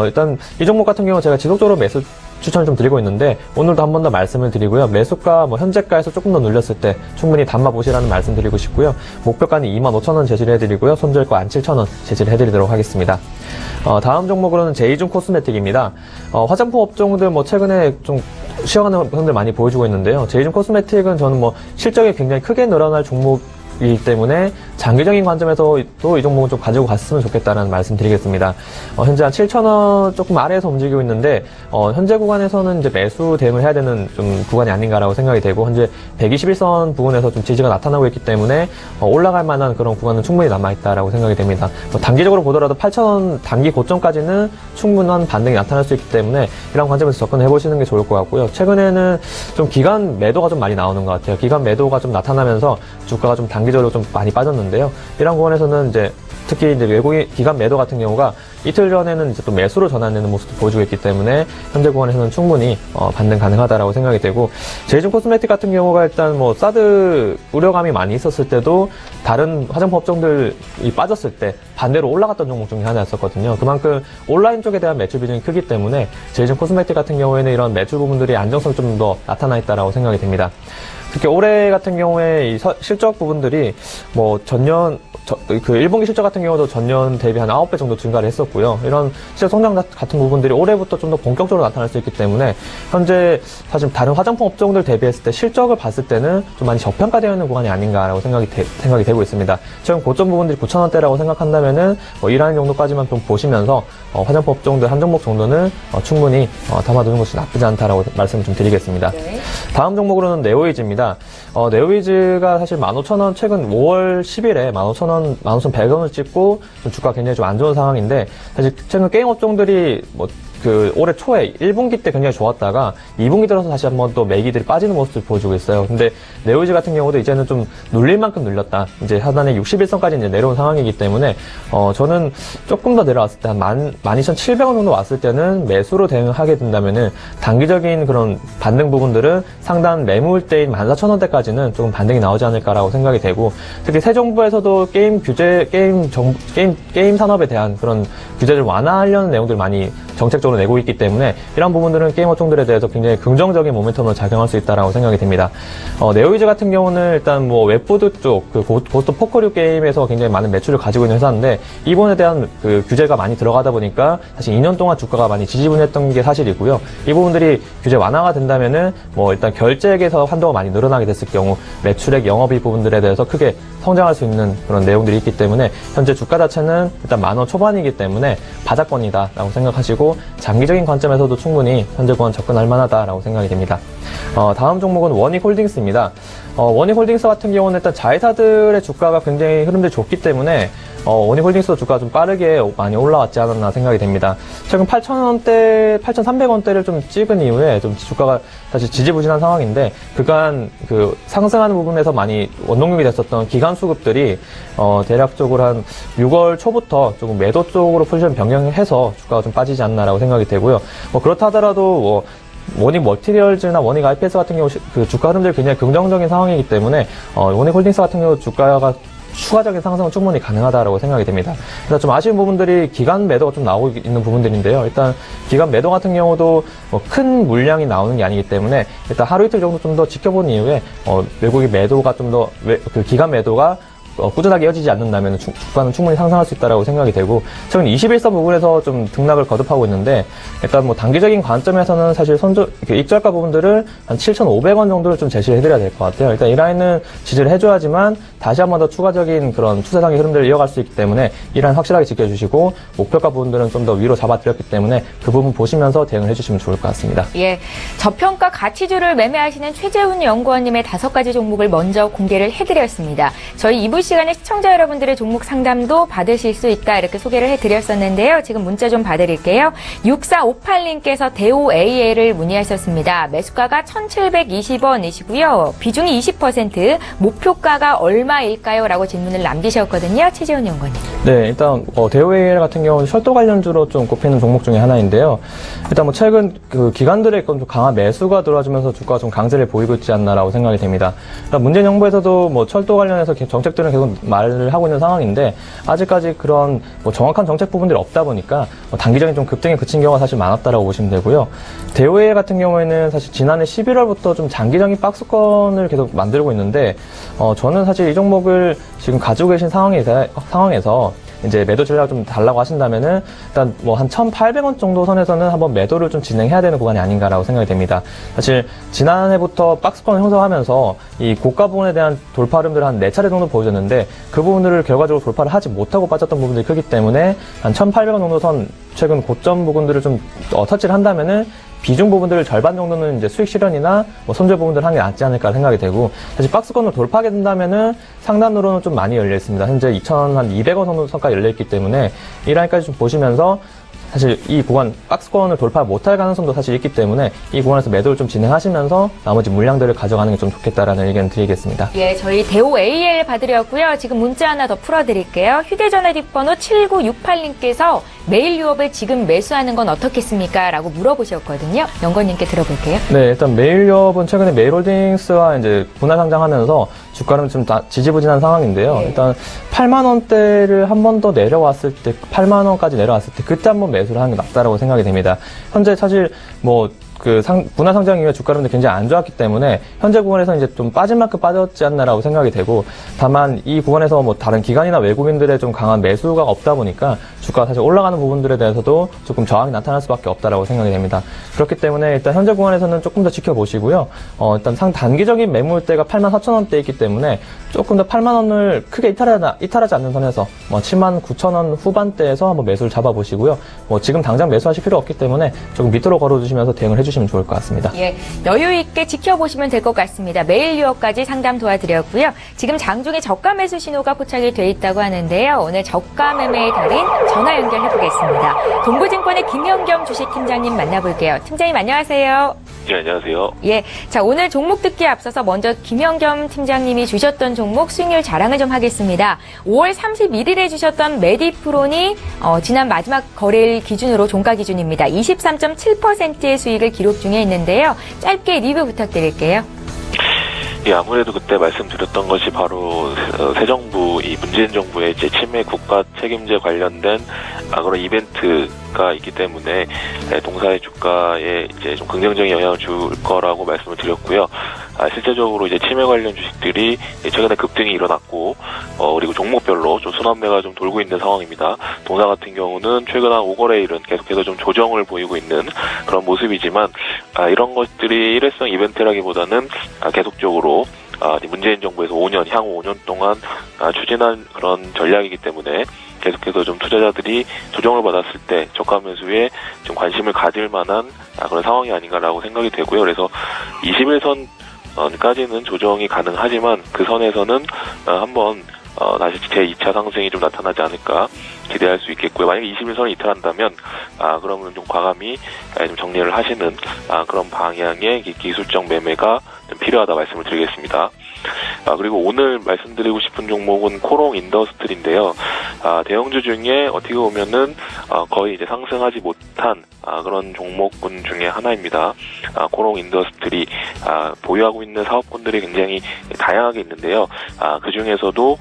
일단 이 종목 같은 경우 제가 지속적으로 매수 추천을 좀 드리고 있는데, 오늘도 한 번 더 말씀을 드리고요. 매수가 현재가에서 조금 더 눌렸을 때 충분히 담아보시라는 말씀 드리고 싶고요. 목표가는 25,000원 제시를 해드리고요. 손절가 17,000원 제시를 해드리도록 하겠습니다. 다음 종목으로는 제이준 코스메틱입니다. 화장품 업종들 최근에 좀 쉬어가는 흐름들 많이 보여주고 있는데요. 제이준 코스메틱은 저는 실적이 굉장히 크게 늘어날 종목이기 때문에 장기적인 관점에서 또 이 종목은 좀 가지고 갔으면 좋겠다는 말씀 드리겠습니다. 현재 한 7,000원 조금 아래에서 움직이고 있는데, 현재 구간에서는 이제 매수 대응을 해야 되는 좀 구간이 아닌가라고 생각이 되고, 현재 121선 부근에서 좀 지지가 나타나고 있기 때문에 올라갈 만한 그런 구간은 충분히 남아있다라고 생각이 됩니다. 단기적으로 보더라도 8,000원 단기 고점까지는 충분한 반등이 나타날 수 있기 때문에 이런 관점에서 접근해 보시는 게 좋을 것 같고요. 최근에는 좀 기간 매도가 좀 많이 나오는 것 같아요. 기간 매도가 좀 나타나면서 주가가 좀 단기적으로 단기적으로 좀 많이 빠졌는데요. 이런 구간에서는 이제 특히 이제 외국인 기관 매도 같은 경우가 이틀 전에는 이제 또 매수로 전환되는 모습도 보여주고 있기 때문에 현재 구간에서는 충분히 반등 가능하다라고 생각이 되고, 제이준 코스메틱 같은 경우가 일단 뭐 사드 우려감이 많이 있었을 때도 다른 화장품 업종들이 빠졌을 때 반대로 올라갔던 종목 중에 하나였었거든요. 그만큼 온라인 쪽에 대한 매출 비중이 크기 때문에 제이준 코스메틱 같은 경우에는 이런 매출 부분들이 안정성이 좀 더 나타나 있다라고 생각이 됩니다. 특히 올해 같은 경우에 이 실적 부분들이 뭐 전년 그 1분기 실적 같은 경우도 전년 대비 한 9배 정도 증가를 했었고요. 이런 실적 성장 같은 부분들이 올해부터 좀 더 본격적으로 나타날 수 있기 때문에 현재 사실 다른 화장품 업종들 대비했을 때 실적을 봤을 때는 좀 많이 저평가되어 있는 구간이 아닌가라고 생각이 되고 있습니다. 최근 고점 부분들이 9,000원대라고 생각한다면은 뭐 1한 정도까지만 좀 보시면서 화장품 업종들 한 종목 정도는 충분히 담아두는 것이 나쁘지 않다라고 말씀을 좀 드리겠습니다. 네. 다음 종목으로는 네오이즈입니다. 네오이즈가 사실 15,000원, 최근 5월 10일에 15,000원, 15,100원을 찍고 좀 주가가 굉장히 좀 안 좋은 상황인데, 사실 최근 게임 업종들이 올해 초에 1분기 때 굉장히 좋았다가 2분기 들어서 다시 한번 또 매기들이 빠지는 모습을 보여주고 있어요. 근데 네오이즈 같은 경우도 이제는 좀 눌릴 만큼 눌렸다. 이제 하단에 61선까지 이제 내려온 상황이기 때문에, 저는 조금 더 내려왔을 때 한 12,700원 정도 왔을 때는 매수로 대응하게 된다면은 단기적인 그런 반등 부분들은 상단 매물대인 14,000원대까지는 조금 반등이 나오지 않을까라고 생각이 되고, 특히 새 정부에서도 게임 산업에 대한 그런 규제를 완화하려는 내용들 많이 정책적으로 내고 있기 때문에 이런 부분들은 게임 업종들에 대해서 굉장히 긍정적인 모멘텀을 작용할 수 있다라고 생각이 됩니다. 네오이즈 같은 경우는 일단 뭐 웹보드 쪽, 고스트 포커류 게임에서 굉장히 많은 매출을 가지고 있는 회사인데, 이 부분에 대한 그 규제가 많이 들어가다 보니까 사실 2년 동안 주가가 많이 지지분했던 게 사실이고요. 이 부분들이 규제 완화가 된다면은 뭐 일단 결제액에서 한도가 많이 늘어나게 됐을 경우 매출액, 영업이익 부분들에 대해서 크게 성장할 수 있는 그런 내용들이 있기 때문에 현재 주가 자체는 일단 10,000원 초반이기 때문에 바닥권이다라고 생각하시고, 장기적인 관점에서도 충분히 현재 구간 접근할 만하다라고 생각이 됩니다. 다음 종목은 원익홀딩스입니다. 원익홀딩스 같은 경우는 일단 자회사들의 주가가 굉장히 흐름들이 좋기 때문에 원익홀딩스도 주가가 좀 빠르게 많이 올라왔지 않았나 생각이 됩니다. 최근 8,000원대, 8,300원대를 좀 찍은 이후에 좀 주가가 사실 지지부진한 상황인데, 그간 그 상승하는 부분에서 많이 원동력이 됐었던 기간 수급들이 대략적으로 한 6월 초부터 조금 매도 쪽으로 포지션 변경해서 주가가 좀 빠지지 않나라고 생각이 되고요. 그렇다 하더라도 원익 멀티리얼즈나 원익 IPS 같은 경우 그 주가 흐름들이 굉장히 긍정적인 상황이기 때문에 원익 홀딩스 같은 경우 주가가 추가적인 상승은 충분히 가능하다고 생각이 됩니다. 그래서 좀 아쉬운 부분들이 기간 매도가 좀 나오고 있는 부분들인데요. 일단 기간 매도 같은 경우도 큰 물량이 나오는 게 아니기 때문에 일단 하루 이틀 정도 좀 더 지켜본 이후에 외국인 매도가 좀 더 그 기간 매도가 꾸준하게 이어지지 않는다면 주가는 충분히 상승할 수 있다고 생각이 되고, 최근 21선 부분에서 좀 등락을 거듭하고 있는데, 일단 뭐 단기적인 관점에서는 사실 익절가 부분들을 한 7,500원 정도를 좀 제시를 해드려야 될 것 같아요. 일단 이 라인은 지지를 해줘야지만 다시 한 번 더 추가적인 그런 추세상의 흐름들을 이어갈 수 있기 때문에 이 라인 확실하게 지켜주시고, 목표가 부분들은 좀 더 위로 잡아드렸기 때문에 그 부분 보시면서 대응을 해주시면 좋을 것 같습니다. 예, 저평가 가치주를 매매하시는 최재훈 연구원님의 5가지 종목을 먼저 공개를 해드렸습니다. 저희 2부 시간에 시청자 여러분들의 종목 상담도 받으실 수 있다, 이렇게 소개를 해드렸었는데요. 지금 문자 좀 봐드릴게요. 6458님께서 대오AA를 문의하셨습니다. 매수가가 1,720원이시고요. 비중이 20%, 목표가가 얼마일까요? 라고 질문을 남기셨거든요. 최재훈 연구원님. 네, 일단 대오AAL 같은 경우는 철도 관련주로 좀 꼽히는 종목 중에 하나인데요. 일단 뭐 최근 그 기관들의 좀 강한 매수가 들어와주면서 주가가 좀 강세를 보이고 있지 않나라고 생각이 됩니다. 일단 문재인 정부에서도 뭐 철도 관련해서 정책들은 계속 말을 하고 있는 상황인데, 아직까지 그런 뭐 정확한 정책 부분들이 없다 보니까 단기적인 좀 급등에 그친 경우가 사실 많았다라고 보시면 되고요. 대오AAL 같은 경우에는 사실 지난해 11월부터 좀 장기적인 박스권을 계속 만들고 있는데, 저는 사실 이 종목을 지금 가지고 계신 상황에서 이제 매도 전략을 좀 달라고 하신다면은 일단 뭐 한 1,800원 정도 선에서는 한번 매도를 좀 진행해야 되는 구간이 아닌가라고 생각이 됩니다. 사실 지난해부터 박스권을 형성하면서 이 고가 부분에 대한 돌파 흐름들을 한 4차례 정도 보여줬는데, 그 부분들을 결과적으로 돌파를 하지 못하고 빠졌던 부분들이 크기 때문에 한 1,800원 정도 선 최근 고점 부분들을 좀 터치를 한다면은 비중 부분들을 절반 정도는 이제 수익 실현이나 뭐 손절 부분들 하는 게 낫지 않을까 생각이 되고, 사실 박스권을 돌파하게 된다면은 상단으로는 좀 많이 열려 있습니다. 현재 2,200원 정도 선까지 열려 있기 때문에 이 라인까지 좀 보시면서 사실 이 구간 박스권을 돌파 못할 가능성도 사실 있기 때문에 이 구간에서 매도를 좀 진행하시면서 나머지 물량들을 가져가는 게 좀 좋겠다라는 의견 드리겠습니다. 예, 저희 대호 AL 받으려고요. 지금 문자 하나 더 풀어드릴게요. 휴대전화 뒷번호 7968님께서 메일 유업을 지금 매수하는 건 어떻겠습니까? 라고 물어보셨거든요. 연건님께 들어볼게요. 네, 일단 메일유업은 최근에 메일홀딩스와 이제 분할 상장하면서 주가는 좀 지지부진한 상황인데요. 네. 일단 8만 원대를 한 번 더 내려왔을 때, 8만 원까지 내려왔을 때 그때 한번 매수를 하는 게 낫다라고 생각이 됩니다. 현재 사실 분할 상장 이후에 주가는 굉장히 안 좋았기 때문에 현재 구간에서 이제 좀 빠진 만큼 빠졌지 않나라고 생각이 되고, 다만 이 구간에서 다른 기관이나 외국인들의 좀 강한 매수가 없다 보니까 주가가 사실 올라가는 부분들에 대해서도 조금 저항이 나타날 수밖에 없다라고 생각이 됩니다. 그렇기 때문에 일단 현재 구간에서는 조금 더 지켜보시고요. 일단 상단기적인 매물대가 84,000원대 있기 때문에 조금 더 8만 원을 크게 이탈하지 않는 선에서 79,000원 후반대에서 한번 매수를 잡아보시고요. 지금 당장 매수하실 필요 없기 때문에 조금 밑으로 걸어주시면서 대응을 해주시면 좋을 것 같습니다. 예, 여유 있게 지켜보시면 될 것 같습니다. 메일 유업까지 상담 도와드렸고요. 지금 장중에 저가 매수 신호가 포착이 돼 있다고 하는데요. 오늘 저가 매매의 달인 전화 연결해보겠습니다. 동부증권의 김현겸 주식팀장님 만나볼게요. 팀장님 안녕하세요. 네, 안녕하세요. 예, 자 오늘 종목 듣기에 앞서서 먼저 김현겸 팀장님이 주셨던 종목 수익률 자랑을 좀 하겠습니다. 5월 31일에 주셨던 메디프론이 지난 마지막 거래일 기준으로 종가 기준입니다. 23.7%의 수익을 기록 중에 있는데요. 짧게 리뷰 부탁드릴게요. 예, 아무래도 그때 말씀드렸던 것이 바로 새 정부, 이 문재인 정부의 이제 치매 국가 책임제 관련된 그런 이벤트가 있기 때문에 동사의 주가에 이제 좀 긍정적인 영향을 줄 거라고 말씀을 드렸고요. 실제적으로 이제 치매 관련 주식들이 최근에 급등이 일어났고, 그리고 종목별로 좀 순환매가 좀 돌고 있는 상황입니다. 동사 같은 경우는 최근 한 5거래일은 계속해서 좀 조정을 보이고 있는 그런 모습이지만, 이런 것들이 일회성 이벤트라기보다는 계속적으로 문재인 정부에서 향후 5년 동안 추진한 그런 전략이기 때문에 계속해서 좀 투자자들이 조정을 받았을 때 저가 매수에 좀 관심을 가질 만한 그런 상황이 아닌가라고 생각이 되고요. 그래서 21선 까지는 조정이 가능하지만 그 선에서는 한번 다시 제2차 상승이 좀 나타나지 않을까 기대할 수 있겠고요. 만약에 21선을 이탈한다면 그러면 좀 과감히 좀 정리를 하시는 그런 방향의 기술적 매매가 좀 필요하다 말씀을 드리겠습니다. 그리고 오늘 말씀드리고 싶은 종목은 코롱 인더스트리인데요. 대형주 중에 어떻게 보면은 거의 이제 상승하지 못한 그런 종목군 중에 하나입니다. 코롱 인더스트리 보유하고 있는 사업군들이 굉장히 다양하게 있는데요. 그 중에서도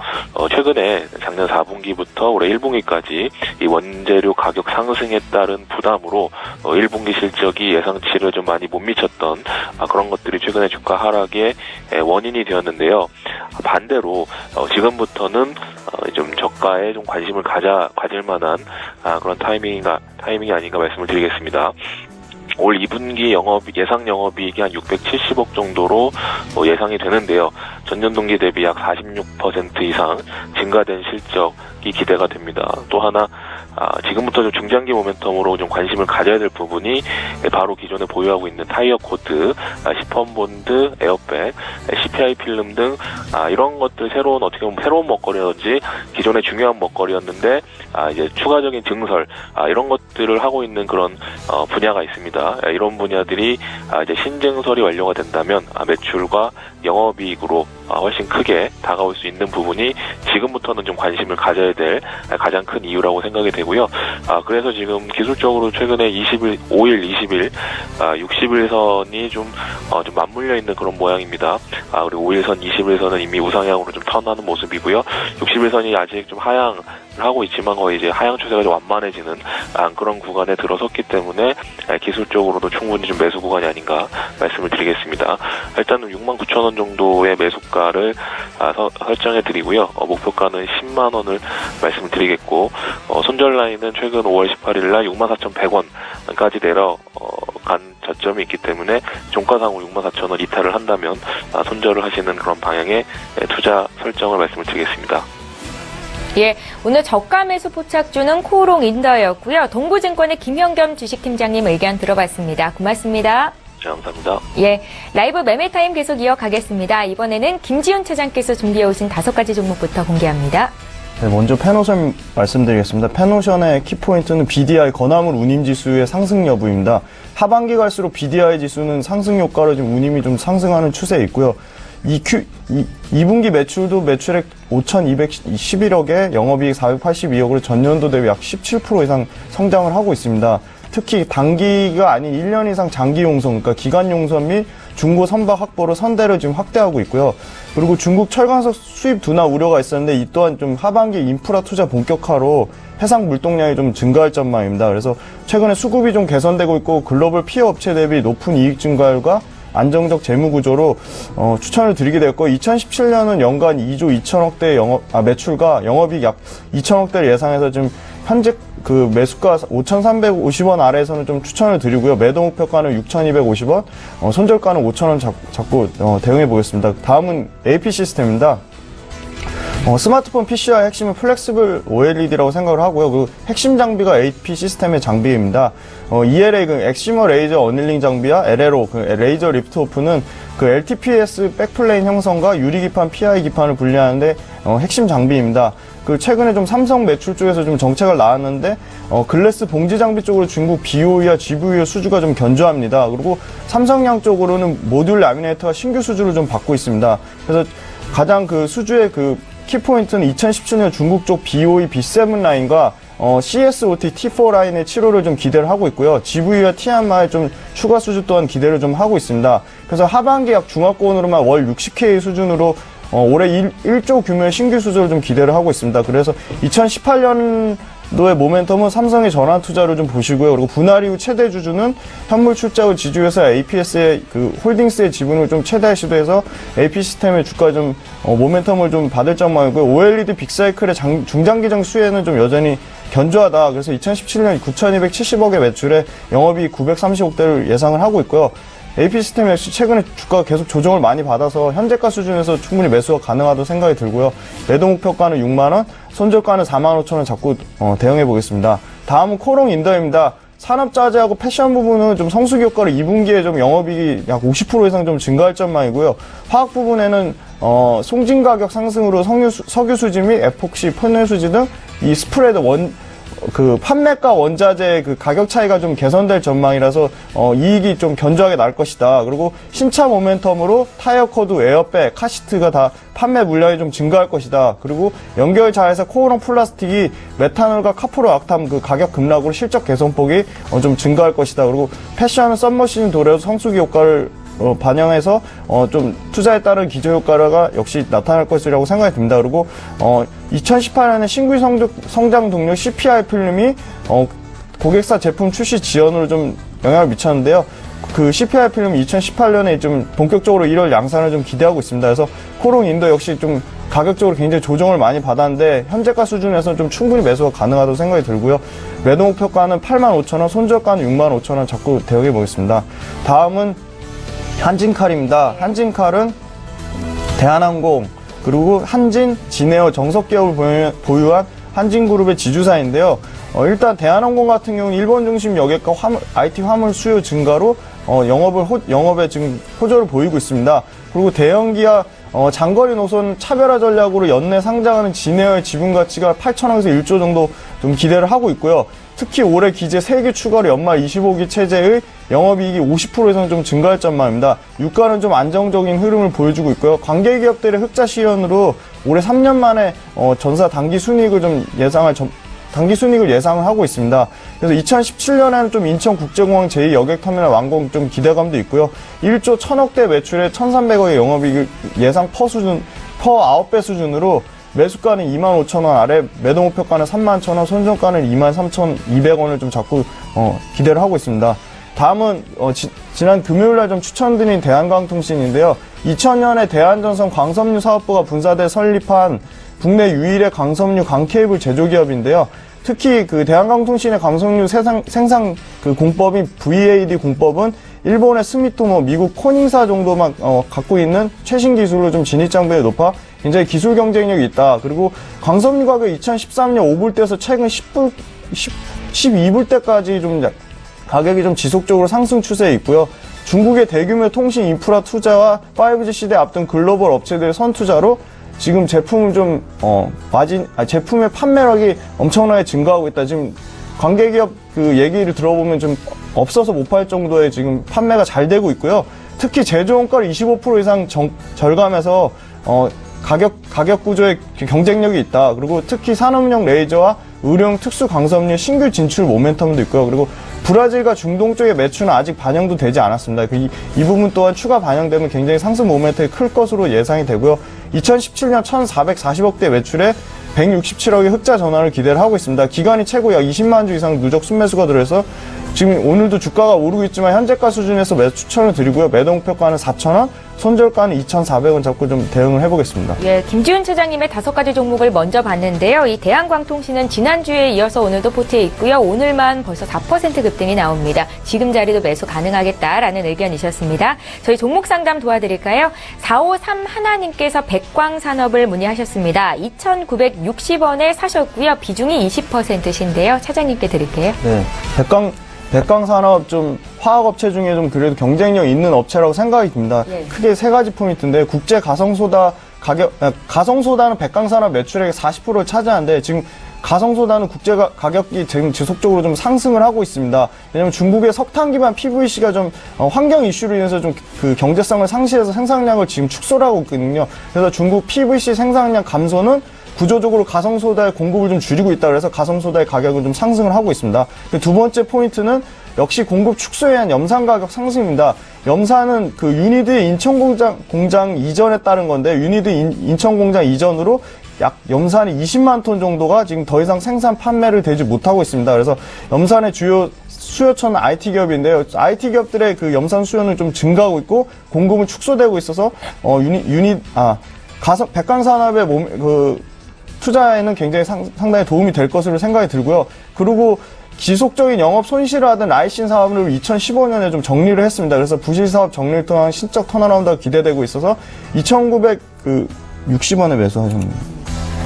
최근에 작년 4분기부터 올해 1분기까지 이 원재료 가격 상승에 따른 부담으로 1분기 실적이 예상치를 좀 많이 못 미쳤던 그런 것들이 최근에 주가 하락의 원인이 되었는데요. 반대로 지금부터는 좀 저가에 좀 관심을 가질 만한 그런 타이밍이 아닌가 말씀을 드리겠습니다. 올 2분기 예상 영업이익이 한 670억 정도로 예상이 되는데요. 전년 동기 대비 약 46% 이상 증가된 실적이 기대가 됩니다. 또 하나 지금부터 좀 중장기 모멘텀으로 좀 관심을 가져야 될 부분이 바로 기존에 보유하고 있는 타이어 코드, 시펀본드, 에어백, CPI 필름 등 이런 것들 어떻게 보면 새로운 먹거리라든지 기존의 중요한 먹거리였는데 이제 추가적인 증설 이런 것들을 하고 있는 그런 분야가 있습니다. 이런 분야들이 이제 신증설이 완료가 된다면 매출과 영업이익으로 훨씬 크게 다가올 수 있는 부분이 지금부터는 좀 관심을 가져야 될 가장 큰 이유라고 생각이 되고요. 그래서 지금 기술적으로 최근에 20일, 5일, 20일, 60일선이 좀 맞물려 있는 그런 모양입니다. 그리고 5일선, 20일선은 이미 우상향으로 좀 턴하는 모습이고요. 60일선이 아직 좀 하향을 하고 있지만 거의 이제 하향 추세가 좀 완만해지는 그런 구간에 들어섰기 때문에 기술적으로도 충분히 좀 매수 구간이 아닌가 말씀을 드리겠습니다. 일단은 69,000원 정도의 매수가를 설정해 드리고요. 목표가는 10만 원을 말씀을 드리겠고, 손절 라인은 최근 5월 18일 날 64,100원까지 내려간 저점이 있기 때문에 종가상으로 64,000원 이탈을 한다면 손절을 하시는 그런 방향의 투자 설정을 말씀을 드리겠습니다. 예, 오늘 저가 매수 포착주는 코롱 인더였고요. 동부증권의 김현겸 주식팀장님 의견 들어봤습니다. 고맙습니다. 네, 감사합니다. 예, 라이브 매매타임 계속 이어가겠습니다. 이번에는 김지훈 차장께서 준비해 오신 5가지 종목부터 공개합니다. 네, 먼저 펜오션 말씀드리겠습니다. 펜오션의 키포인트는 BDI 건화물 운임 지수의 상승 여부입니다. 하반기 갈수록 BDI 지수는 상승 효과로 지금 운임이 좀 상승하는 추세에 있고요. 2분기 매출도 매출액 5,211억에 영업이익 482억으로 전년도 대비 약 17% 이상 성장을 하고 있습니다. 특히 단기가 아닌 1년 이상 장기 용선, 그러니까 기간 용선 및 중고 선박 확보로 선대를 지금 확대하고 있고요. 그리고 중국 철강석 수입 둔화 우려가 있었는데 이 또한 좀 하반기 인프라 투자 본격화로 해상 물동량이 좀 증가할 전망입니다. 그래서 최근에 수급이 좀 개선되고 있고 글로벌 피어 업체 대비 높은 이익 증가율과 안정적 재무 구조로 추천을 드리게 되었고 2017년은 연간 2조 2천억대 매출과 영업이익 약 2천억대를 예상해서 지금 현재 그 매수가 5,350원 아래에서는 좀 추천을 드리고요. 매도 목표가는 6,250원, 손절가는 5,000원 잡고 대응해 보겠습니다. 다음은 AP 시스템입니다. 스마트폰 PC의 핵심은 플렉시블 OLED라고 생각을 하고요. 그 핵심 장비가 AP 시스템의 장비입니다. ELA, 그 엑시머 레이저 어닐링 장비와 LLO, 그 레이저 리프트 오프는 그 LTPS 백플레인 형성과 유리 기판, PI 기판을 분리하는데 핵심 장비입니다. 그 최근에 좀 삼성 매출 쪽에서 좀 정책을 나왔는데 글래스 봉지 장비 쪽으로 중국 BOE와 GVO 수주가 좀 견조합니다. 그리고 삼성양 쪽으로는 모듈 라미네이터가 신규 수주를 좀 받고 있습니다. 그래서 가장 그 수주의 그 키포인트는 2017년 중국 쪽 BOE B7 라인과 CSOT T4 라인의 7호를 좀 기대를 하고 있고요. GV와 TMI 좀 추가 수주 또한 기대를 좀 하고 있습니다. 그래서 하반기 약 중화권으로만 월 60K 수준으로 올해 1조 규모의 신규 수주를 좀 기대를 하고 있습니다. 그래서 2018년도의 모멘텀은 삼성의 전환 투자를 좀 보시고요. 그리고 분할 이후 최대 주주는 현물 출자후 지주회사 APS의 그 홀딩스의 지분을 좀 최대화 시도해서 AP 시스템의 주가 좀 모멘텀을 좀 받을 전망이고요. OLED 빅사이클의 중장기적 수혜는 좀 여전히 견조하다. 그래서 2017년 9,270억의 매출에 영업이익 930억대를 예상을 하고 있고요. AP 시스템 역시 최근에 주가가 계속 조정을 많이 받아서 현재가 수준에서 충분히 매수가 가능하다고 생각이 들고요. 매도 목표가는 6만원, 손절가는 45,000원 잡고 대응해 보겠습니다. 다음은 코롱 인더입니다. 산업자재하고 패션 부분은 좀 성수기 효과로 2분기에 좀 영업이익이 약 50% 이상 좀 증가할 전망이고요. 화학 부분에는 송진 가격 상승으로 석유 수지 및 에폭시, 폰넬 수지 등 이 스프레드 그 판매가 원자재 그 가격 차이가 좀 개선될 전망이라서 이익이 좀 견조하게 날 것이다. 그리고 신차 모멘텀으로 타이어 코드, 에어백, 카시트가 다 판매 물량이 좀 증가할 것이다. 그리고 연결 자회사 코오롱 플라스틱이 메탄올과 카프로 악탐 그 가격 급락으로 실적 개선폭이 좀 증가할 것이다. 그리고 패션은 썸머시즌 도래로 성수기 효과를 반영해서 좀 투자에 따른 기저효과가 역시 나타날 것이라고 생각이 듭니다. 그리고 2018년에 신규 성장 동력 CPI 필름이 고객사 제품 출시 지연으로 좀 영향을 미쳤는데요. 그 CPI 필름이 2018년에 좀 본격적으로 1월 양산을 좀 기대하고 있습니다. 그래서 코롱 인도 역시 좀 가격적으로 굉장히 조정을 많이 받았는데 현재가 수준에서는 좀 충분히 매수가 가능하다고 생각이 들고요. 매도 목표가는 85,000원, 손절가는 65,000원 잡고 대응해 보겠습니다. 다음은 한진칼입니다. 한진칼은 대한항공 그리고 한진, 진에어, 정석기업을 보유한 한진그룹의 지주사인데요. 일단 대한항공 같은 경우는 일본 중심 여객과 IT 화물 수요 증가로 영업에 지금 호조를 보이고 있습니다. 그리고 대형기아 장거리 노선 차별화 전략으로 연내 상장하는 진에어의 지분 가치가 8천억에서 1조 정도 좀 기대를 하고 있고요. 특히 올해 기재 3기 추가로 연말 25기 체제의 영업이익이 50% 이상 좀 증가할 전망입니다. 유가는 좀 안정적인 흐름을 보여주고 있고요. 관계기업들의 흑자 실현으로 올해 3년 만에 전사 단기 순이익을 예상을 하고 있습니다. 그래서 2017년에는 좀 인천국제공항 제2여객터미널 완공 좀 기대감도 있고요. 1조 1,000억대 매출에 1,300억의 영업이익 예상 퍼 9배 수준으로 매수가는 25,000원 아래, 매도 목표가는 31,000원, 손절가는 23,200원을 좀 잡고 기대를 하고 있습니다. 다음은 지난 금요일날 좀 추천드린 대한광통신인데요. 2000년에 대한전선 광섬유 사업부가 분사돼 설립한 국내 유일의 광섬유 광케이블 제조기업인데요. 특히 그 대한광통신의 광섬유 생산 그 공법인 VAD 공법은 일본의 스미토모, 미국 코닝사 정도만 갖고 있는 최신 기술로 좀 진입장벽이 높아 굉장히 기술 경쟁력이 있다. 그리고 광섬유 가격이 2013년 5불대에서 최근 12불대까지 좀 가격이 좀 지속적으로 상승 추세에 있고요. 중국의 대규모 통신 인프라 투자와 5G 시대 앞둔 글로벌 업체들의 선투자로 지금 제품을 좀 제품의 판매력이 엄청나게 증가하고 있다. 지금 관계기업 그 얘기를 들어보면 좀 없어서 못 팔 정도의 지금 판매가 잘 되고 있고요. 특히 제조원가를 25% 이상 절감해서 가격 구조에 경쟁력이 있다. 그리고 특히 산업용 레이저와 의료용 특수 광섬유 신규 진출 모멘텀도 있고요. 그리고 브라질과 중동 쪽의 매출은 아직 반영도 되지 않았습니다. 이 부분 또한 추가 반영되면 굉장히 상승 모멘텀이 클 것으로 예상이 되고요. 2017년 1,440억대 매출에 167억의 흑자 전환을 기대를 하고 있습니다. 기간이 최고 약 20만 주 이상 누적 순매수가 들어서 지금 오늘도 주가가 오르고 있지만 현재가 수준에서 매수 추천을 드리고요. 매도 목표가는 4,000원, 손절가는 2,400원 잡고 좀 대응을 해보겠습니다. 예, 김지훈 차장님의 5가지 종목을 먼저 봤는데요. 이 대한광통신은 지난주에 이어서 오늘도 포트에 있고요. 오늘만 벌써 4% 급등이 나옵니다. 지금 자리도 매수 가능하겠다라는 의견이셨습니다. 저희 종목 상담 도와드릴까요? 4531 하나님께서 백광산업을 문의하셨습니다. 2,960원에 사셨고요. 비중이 20%신데요. 차장님께 드릴게요. 네, 백광산업 좀 화학업체 중에 좀 그래도 경쟁력 있는 업체라고 생각이 듭니다. 예. 크게 3가지 포인트인데 국제 가성소다 가성소다는 백광산업 매출액의 40%를 차지하는데 지금 가성소다는 국제 가격이 지금 지속적으로 좀 상승을 하고 있습니다. 왜냐하면 중국의 석탄 기반 PVC가 좀 환경 이슈로 인해서 좀 그 경제성을 상실해서 생산량을 지금 축소를 하고 있거든요. 그래서 중국 PVC 생산량 감소는 구조적으로 가성소다의 공급을 좀 줄이고 있다 그래서 가성소다의 가격은 좀 상승을 하고 있습니다. 두 번째 포인트는 역시 공급 축소에 의한 염산 가격 상승입니다. 염산은 그 유니드 인천 공장 이전에 따른 건데 유니드 인천 공장 이전으로 약 염산이 20만 톤 정도가 지금 더 이상 생산 판매를 되지 못하고 있습니다. 그래서 염산의 주요 수요처는 IT 기업인데요. IT 기업들의 그 염산 수요는 좀 증가하고 있고 공급은 축소되고 있어서 백광산업의 투자에는 굉장히 상당히 도움이 될 것으로 생각이 들고요. 그리고 지속적인 영업 손실을 하던 라이신 사업을 2015년에 좀 정리를 했습니다. 그래서 부실 사업 정리를 통한 신적 턴어라운드가 기대되고 있어서 2,960원에 매수하셨습니다.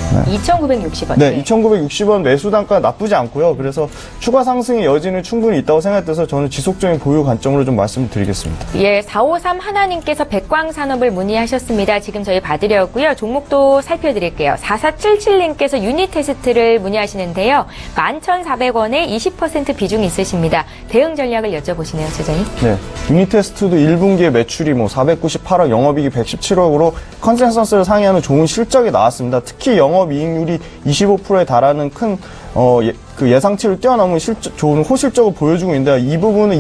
네. 2,960원. 네, 2,960원 매수 단가 나쁘지 않고요. 그래서 추가 상승의 여지는 충분히 있다고 생각돼서 저는 지속적인 보유 관점으로 좀 말씀을 드리겠습니다. 예, 453 하나님께서 백광산업을 문의하셨습니다. 지금 저희 봐드렸고요. 종목도 살펴드릴게요. 4477님께서 유닛 테스트를 문의하시는데요. 11,400원에 20% 비중이 있으십니다. 대응 전략을 여쭤보시네요, 차장님. 네, 유닛 테스트도 1분기에 매출이 498억, 영업이익이 117억으로 컨센서스를 상회하는 좋은 실적이 나왔습니다. 특히 영업이익률이 25%에 달하는 큰 그 예상치를 뛰어넘은 좋은 호실적을 보여주고 있는데 이 부분은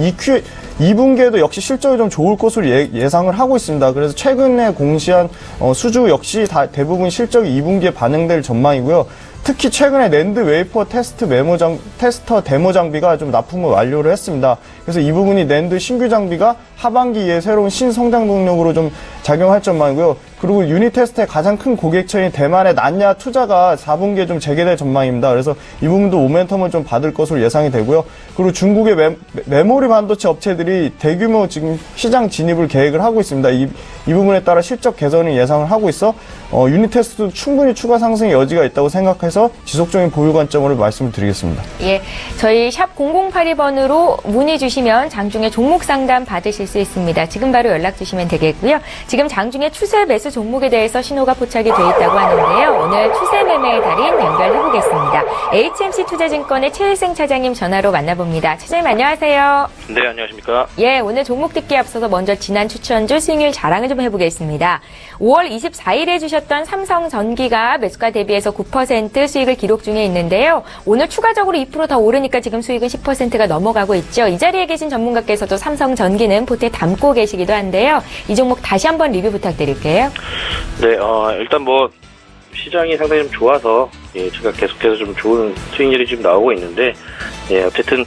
2분기에도 역시 실적이 좀 좋을 것으로 예상을 하고 있습니다. 그래서 최근에 공시한 수주 역시 대부분 실적이 2분기에 반영될 전망이고요. 특히 최근에 낸드 웨이퍼 테스터 데모 장비가 좀 납품을 완료를 했습니다. 그래서 이 부분이 낸드 신규 장비가 하반기에 새로운 신성장 동력으로 좀 작용할 전망이고요. 그리고 유닛 테스트의 가장 큰 고객처인 대만의 난야 투자가 4분기에 좀 재개될 전망입니다. 그래서 이 부분도 모멘텀을 좀 받을 것으로 예상이 되고요. 그리고 중국의 메모리 반도체 업체들이 대규모 지금 시장 진입을 계획을 하고 있습니다. 이 부분에 따라 실적 개선을 예상을 하고 있어 유닛 테스트도 충분히 추가 상승의 여지가 있다고 생각해서 지속적인 보유 관점으로 말씀을 드리겠습니다. 예, 저희 샵 0082번으로 문의 주시면 장중에 종목 상담 받으실 수 있습니다. 지금 바로 연락 주시면 되겠고요. 지금 장중에 추세 매수 종목에 대해서 신호가 포착이 돼 있다고 하는데요. 오늘 추세 매매의 달인 연결해 보겠습니다. HMC 투자증권의 최일승 차장님 전화로 만나봅니다. 차장님 안녕하세요. 네, 안녕하십니까. 예, 오늘 종목 듣기에 앞서서 먼저 지난 추천주 수익률 자랑을 좀 해보겠습니다. 5월 24일에 주셨던 삼성전기가 매수가 대비해서 9% 수익을 기록 중에 있는데요. 오늘 추가적으로 2% 더 오르니까 지금 수익은 10%가 넘어가고 있죠. 이 자리에 계신 전문가께서도 삼성전기는 포트에 담고 계시기도 한데요. 이 종목 다시 한번 리뷰 부탁드릴게요. 네, 일단 시장이 상당히 좀 좋아서 제가 계속해서 좀 좋은 수익률이 지금 나오고 있는데 어쨌든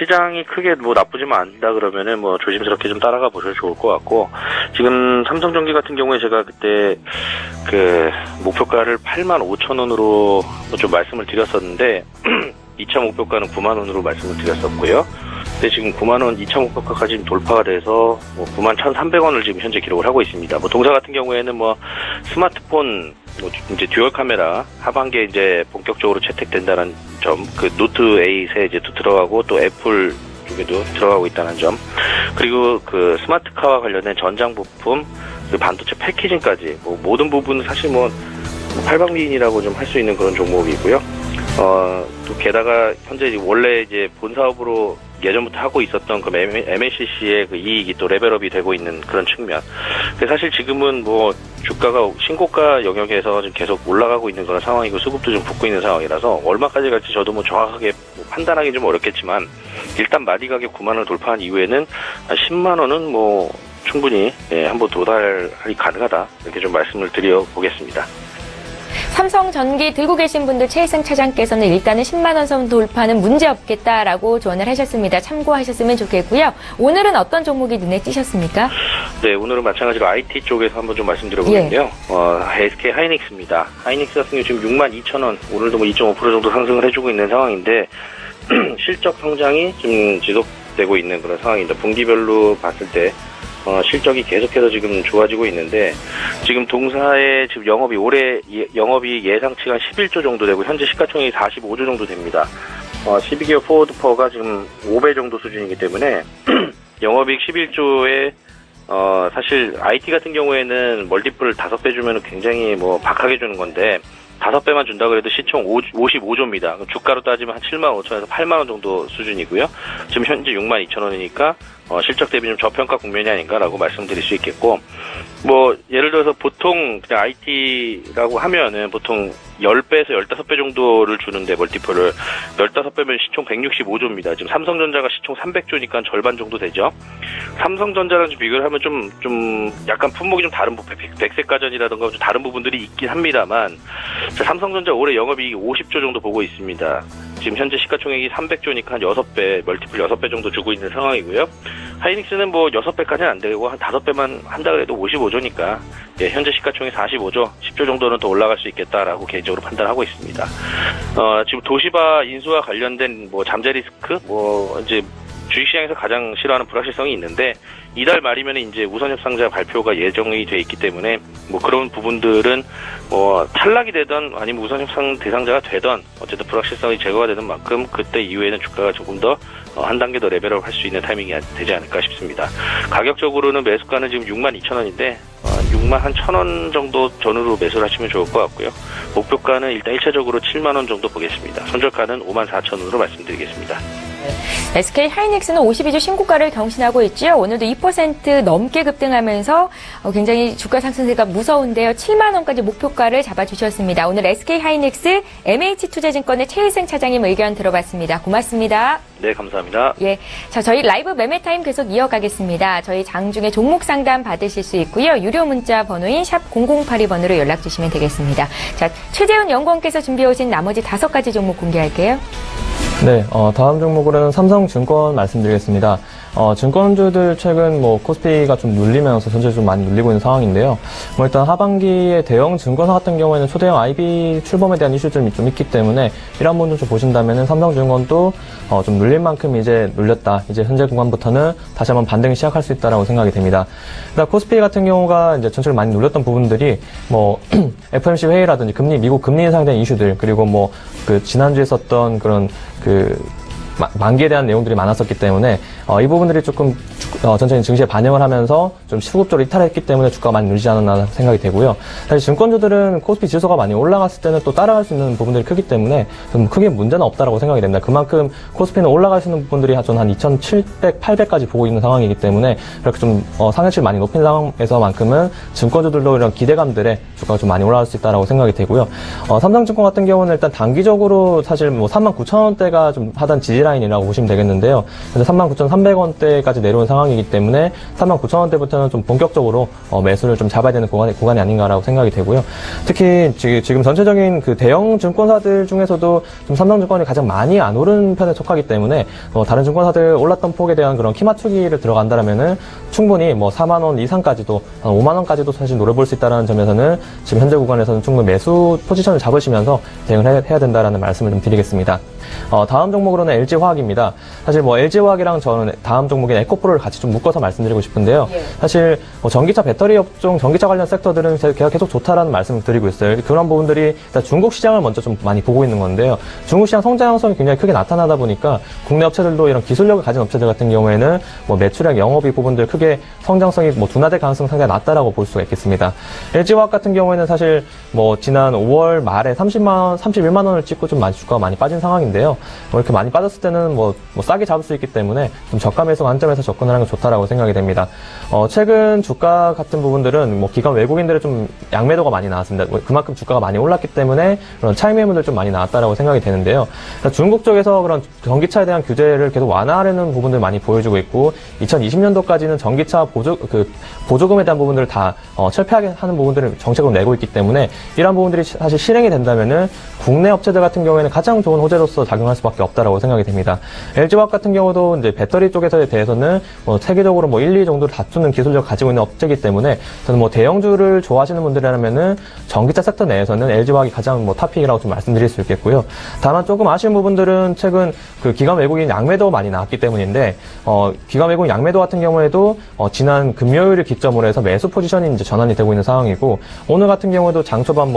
시장이 크게 나쁘지만 않다 그러면은 조심스럽게 좀 따라가 보셔도 좋을 것 같고 지금 삼성전기 같은 경우에 제가 그때 그 목표가를 85,000원으로 좀 말씀을 드렸었는데 2차 목표가는 90,000원으로 말씀을 드렸었고요. 근데 지금 90,000원 2차 목표가까지 지금 돌파가 돼서 91,300원을 지금 현재 기록을 하고 있습니다. 동사 같은 경우에는 스마트폰 이제 듀얼 카메라 하반기에 이제 본격적으로 채택된다는 점, 그 노트 A 세제도 들어가고 또 애플 쪽에도 들어가고 있다는 점, 그리고 그 스마트카와 관련된 전장 부품, 그리고 반도체 패키징까지 뭐 모든 부분은 사실 뭐 팔방미인이라고 좀 할 수 있는 그런 종목이고요. 또 게다가 현재 원래 이제 본 사업으로 예전부터 하고 있었던 그 MLCC의 그 이익이 또 레벨업이 되고 있는 그런 측면. 근데 사실 지금은 뭐 주가가 신고가 영역에서 좀 계속 올라가고 있는 그런 상황이고 수급도 좀 붙고 있는 상황이라서 얼마까지 갈지 저도 뭐 정확하게 판단하기 좀 어렵겠지만 일단 마디 가격 9만 원을 돌파한 이후에는 10만 원은 뭐 충분히 한번 도달이 가능하다 이렇게 좀 말씀을 드려보겠습니다. 삼성전기 들고 계신 분들 최혜승 차장께서는 일단은 10만 원 선 돌파는 문제없겠다라고 조언을 하셨습니다. 참고하셨으면 좋겠고요. 오늘은 어떤 종목이 눈에 띄셨습니까? 네, 오늘은 마찬가지로 IT 쪽에서 한번 좀 말씀드려보겠는데요. SK 하이닉스입니다. 하이닉스 같은 경우 지금 62,000원, 오늘도 뭐 2.5% 정도 상승을 해주고 있는 상황인데 실적 성장이 좀 지속되고 있는 그런 상황입니다. 분기별로 봤을 때 실적이 계속해서 지금 좋아지고 있는데 지금 동사의 지금 올해 영업이 예상치가 11조 정도 되고 현재 시가총액이 45조 정도 됩니다. 12개월 포워드 퍼가 지금 5배 정도 수준이기 때문에 영업이익 11조에 사실 IT 같은 경우에는 멀티플 5배 주면 굉장히 뭐 박하게 주는 건데 5배만 준다 그래도 시총 55조입니다. 주가로 따지면 한 7만 5천에서 8만 원 정도 수준이고요. 지금 현재 6만 2천 원이니까 실적 대비 좀 저평가 국면이 아닌가라고 말씀드릴 수 있겠고, 뭐 예를 들어서 보통 그냥 IT라고 하면은 보통 10배에서 15배 정도를 주는데 멀티플을 15배면 시총 165조입니다. 지금 삼성전자가 시총 300조니까 절반 정도 되죠. 삼성전자랑 좀 비교를 하면 좀 약간 품목이 좀 다른 백색가전이라든가 좀 다른 부분들이 있긴 합니다만 삼성전자 올해 영업이익 50조 정도 보고 있습니다. 지금 현재 시가총액이 300조니까 한 6배, 멀티플 6배 정도 주고 있는 상황이고요. 하이닉스는 뭐 6배까지는 안 되고 한 5배만 한다 그래도 55조니까 현재 시가총액 45조, 10조 정도는 더 올라갈 수 있겠다라고 개인적으로 판단하고 있습니다. 지금 도시바 인수와 관련된 뭐 잠재 리스크, 뭐 이제 주식시장에서 가장 싫어하는 불확실성이 있는데 이달 말이면 이제 우선협상자 발표가 예정이 돼 있기 때문에 뭐 그런 부분들은 뭐 탈락이 되던 아니면 우선협상 대상자가 되던 어쨌든 불확실성이 제거가 되는 만큼 그때 이후에는 주가가 조금 더 한 단계 더 레벨업 할 수 있는 타이밍이 되지 않을까 싶습니다. 가격적으로는 매수가는 지금 62,000원인데 6만 한 1,000원 정도 전후로 매수를 하시면 좋을 것 같고요. 목표가는 일단 1차적으로 7만 원 정도 보겠습니다. 손절가는 54,000원으로 말씀드리겠습니다. SK 하이닉스는 52주 신고가를 경신하고 있죠. 오늘도 2% 넘게 급등하면서 굉장히 주가 상승세가 무서운데요. 7만 원까지 목표가를 잡아주셨습니다. 오늘 SK 하이닉스 MH투자증권의 최혜승 차장님 의견 들어봤습니다. 고맙습니다. 네, 감사합니다. 예, 자, 저희 라이브 매매 타임 계속 이어가겠습니다. 저희 장중에 종목 상담 받으실 수 있고요. 유료 문자 번호인 샵 0082번으로 연락 주시면 되겠습니다. 자, 최재훈 연구원께서 준비해 오신 나머지 5가지 종목 공개할게요. 네, 다음 종목으로는 삼성증권 말씀드리겠습니다. 증권주들 최근 뭐 코스피가 좀 눌리면서 전체 좀 많이 눌리고 있는 상황인데요. 뭐 일단 하반기에 대형 증권사 같은 경우에는 초대형 IB 출범에 대한 이슈들이 좀 있기 때문에 이런 부분 좀 보신다면은 삼성증권도 좀 눌릴 만큼 이제 눌렸다. 이제 현재 구간부터는 다시 한번 반등이 시작할 수 있다라고 생각이 됩니다. 일단 코스피 같은 경우가 이제 전체를 많이 눌렸던 부분들이 뭐 FOMC 회의라든지 미국 금리 인상에 대한 이슈들 그리고 뭐 그 지난주에 썼던 그런 만기에 대한 내용들이 많았었기 때문에 이 부분들이 조금 전체적인 증시에 반영을 하면서 좀 수급적으로 이탈했기 때문에 주가가 많이 눌리지 않았나 생각이 되고요. 사실 증권주들은 코스피 지수가 많이 올라갔을 때는 또 따라갈 수 있는 부분들이 크기 때문에 좀 크게 문제는 없다라고 생각이 됩니다. 그만큼 코스피는 올라갈 수 있는 부분들이 한 2,700, 800까지 보고 있는 상황이기 때문에 이렇게 좀 상향치를 많이 높인 상황에서만큼은 증권주들도 이런 기대감들에 주가가 좀 많이 올라갈 수 있다라고 생각이 되고요. 삼성증권 같은 경우는 일단 단기적으로 사실 뭐 39,000원대가 좀 하단 지지라인이라고 보시면 되겠는데요. 그래서 39,300원대까지 내려온 상황이기 때문에 39,000원대부터는 좀 본격적으로 매수를 좀 잡아야 되는 구간이 아닌가라고 생각이 되고요. 특히 지금 전체적인 그 대형 증권사들 중에서도 좀 삼성증권이 가장 많이 안 오른 편에 속하기 때문에 다른 증권사들 올랐던 폭에 대한 그런 키 맞추기를 들어간다면은 충분히 뭐 4만 원 이상까지도 한 5만 원까지도 사실 노려볼 수 있다는 점에서는 지금 현재 구간에서는 충분히 매수 포지션을 잡으시면서 대응을 해야 된다라는 말씀을 좀 드리겠습니다. 다음 종목으로는 LG LG화학입니다. 사실 뭐 LG화학이랑 저는 다음 종목인 에코프로를 같이 좀 묶어서 말씀드리고 싶은데요. 예. 사실 뭐 전기차 배터리 업종, 전기차 관련 섹터들은 제가 계속 좋다라는 말씀을 드리고 있어요. 그런 부분들이 일단 중국 시장을 먼저 좀 많이 보고 있는 건데요. 중국 시장 성장성이 굉장히 크게 나타나다 보니까 국내 업체들도 이런 기술력을 가진 업체들 같은 경우에는 뭐 매출액, 영업이익 부분들 크게 성장성이 뭐 둔화될 가능성이 상당히 낮다라고 볼 수가 있겠습니다. LG화학 같은 경우에는 사실 뭐 지난 5월 말에 31만 원을 찍고 좀 많이 주가가 많이 빠진 상황인데요. 뭐 이렇게 많이 빠졌을 때는 뭐 싸게 잡을 수 있기 때문에 좀 저가 매수 관점에서 접근을 하는 게 좋다라고 생각이 됩니다. 최근 주가 같은 부분들은 뭐 기관 외국인들의 좀 양매도가 많이 나왔습니다. 그만큼 주가가 많이 올랐기 때문에 그런 차익 매물들 좀 많이 나왔다라고 생각이 되는데요. 중국 쪽에서 그런 전기차에 대한 규제를 계속 완화하려는 부분들 많이 보여주고 있고 2020년도까지는 전기차 보조금에 대한 부분들을 다 철폐하게 하는 부분들을 정책으로 내고 있기 때문에 이러한 부분들이 사실 실행이 된다면은 국내 업체들 같은 경우에는 가장 좋은 호재로서 작용할 수밖에 없다라고 생각이 됩니다. LG화학 같은 경우도 이제 배터리 쪽에 대해서는 뭐 세계적으로 뭐 1, 2 정도를 다투는 기술력을 가지고 있는 업체이기 때문에 저는 뭐 대형주를 좋아하시는 분들이라면은 전기차 섹터 내에서는 LG화학이 가장 뭐 탑픽이라고 좀 말씀드릴 수 있겠고요. 다만 조금 아쉬운 부분들은 최근 그 기관 외국인 양매도 많이 나왔기 때문인데 기관 외국인 양매도 같은 경우에도 지난 금요일을 기점으로 해서 매수 포지션이 이제 전환이 되고 있는 상황이고 오늘 같은 경우에도 장 초반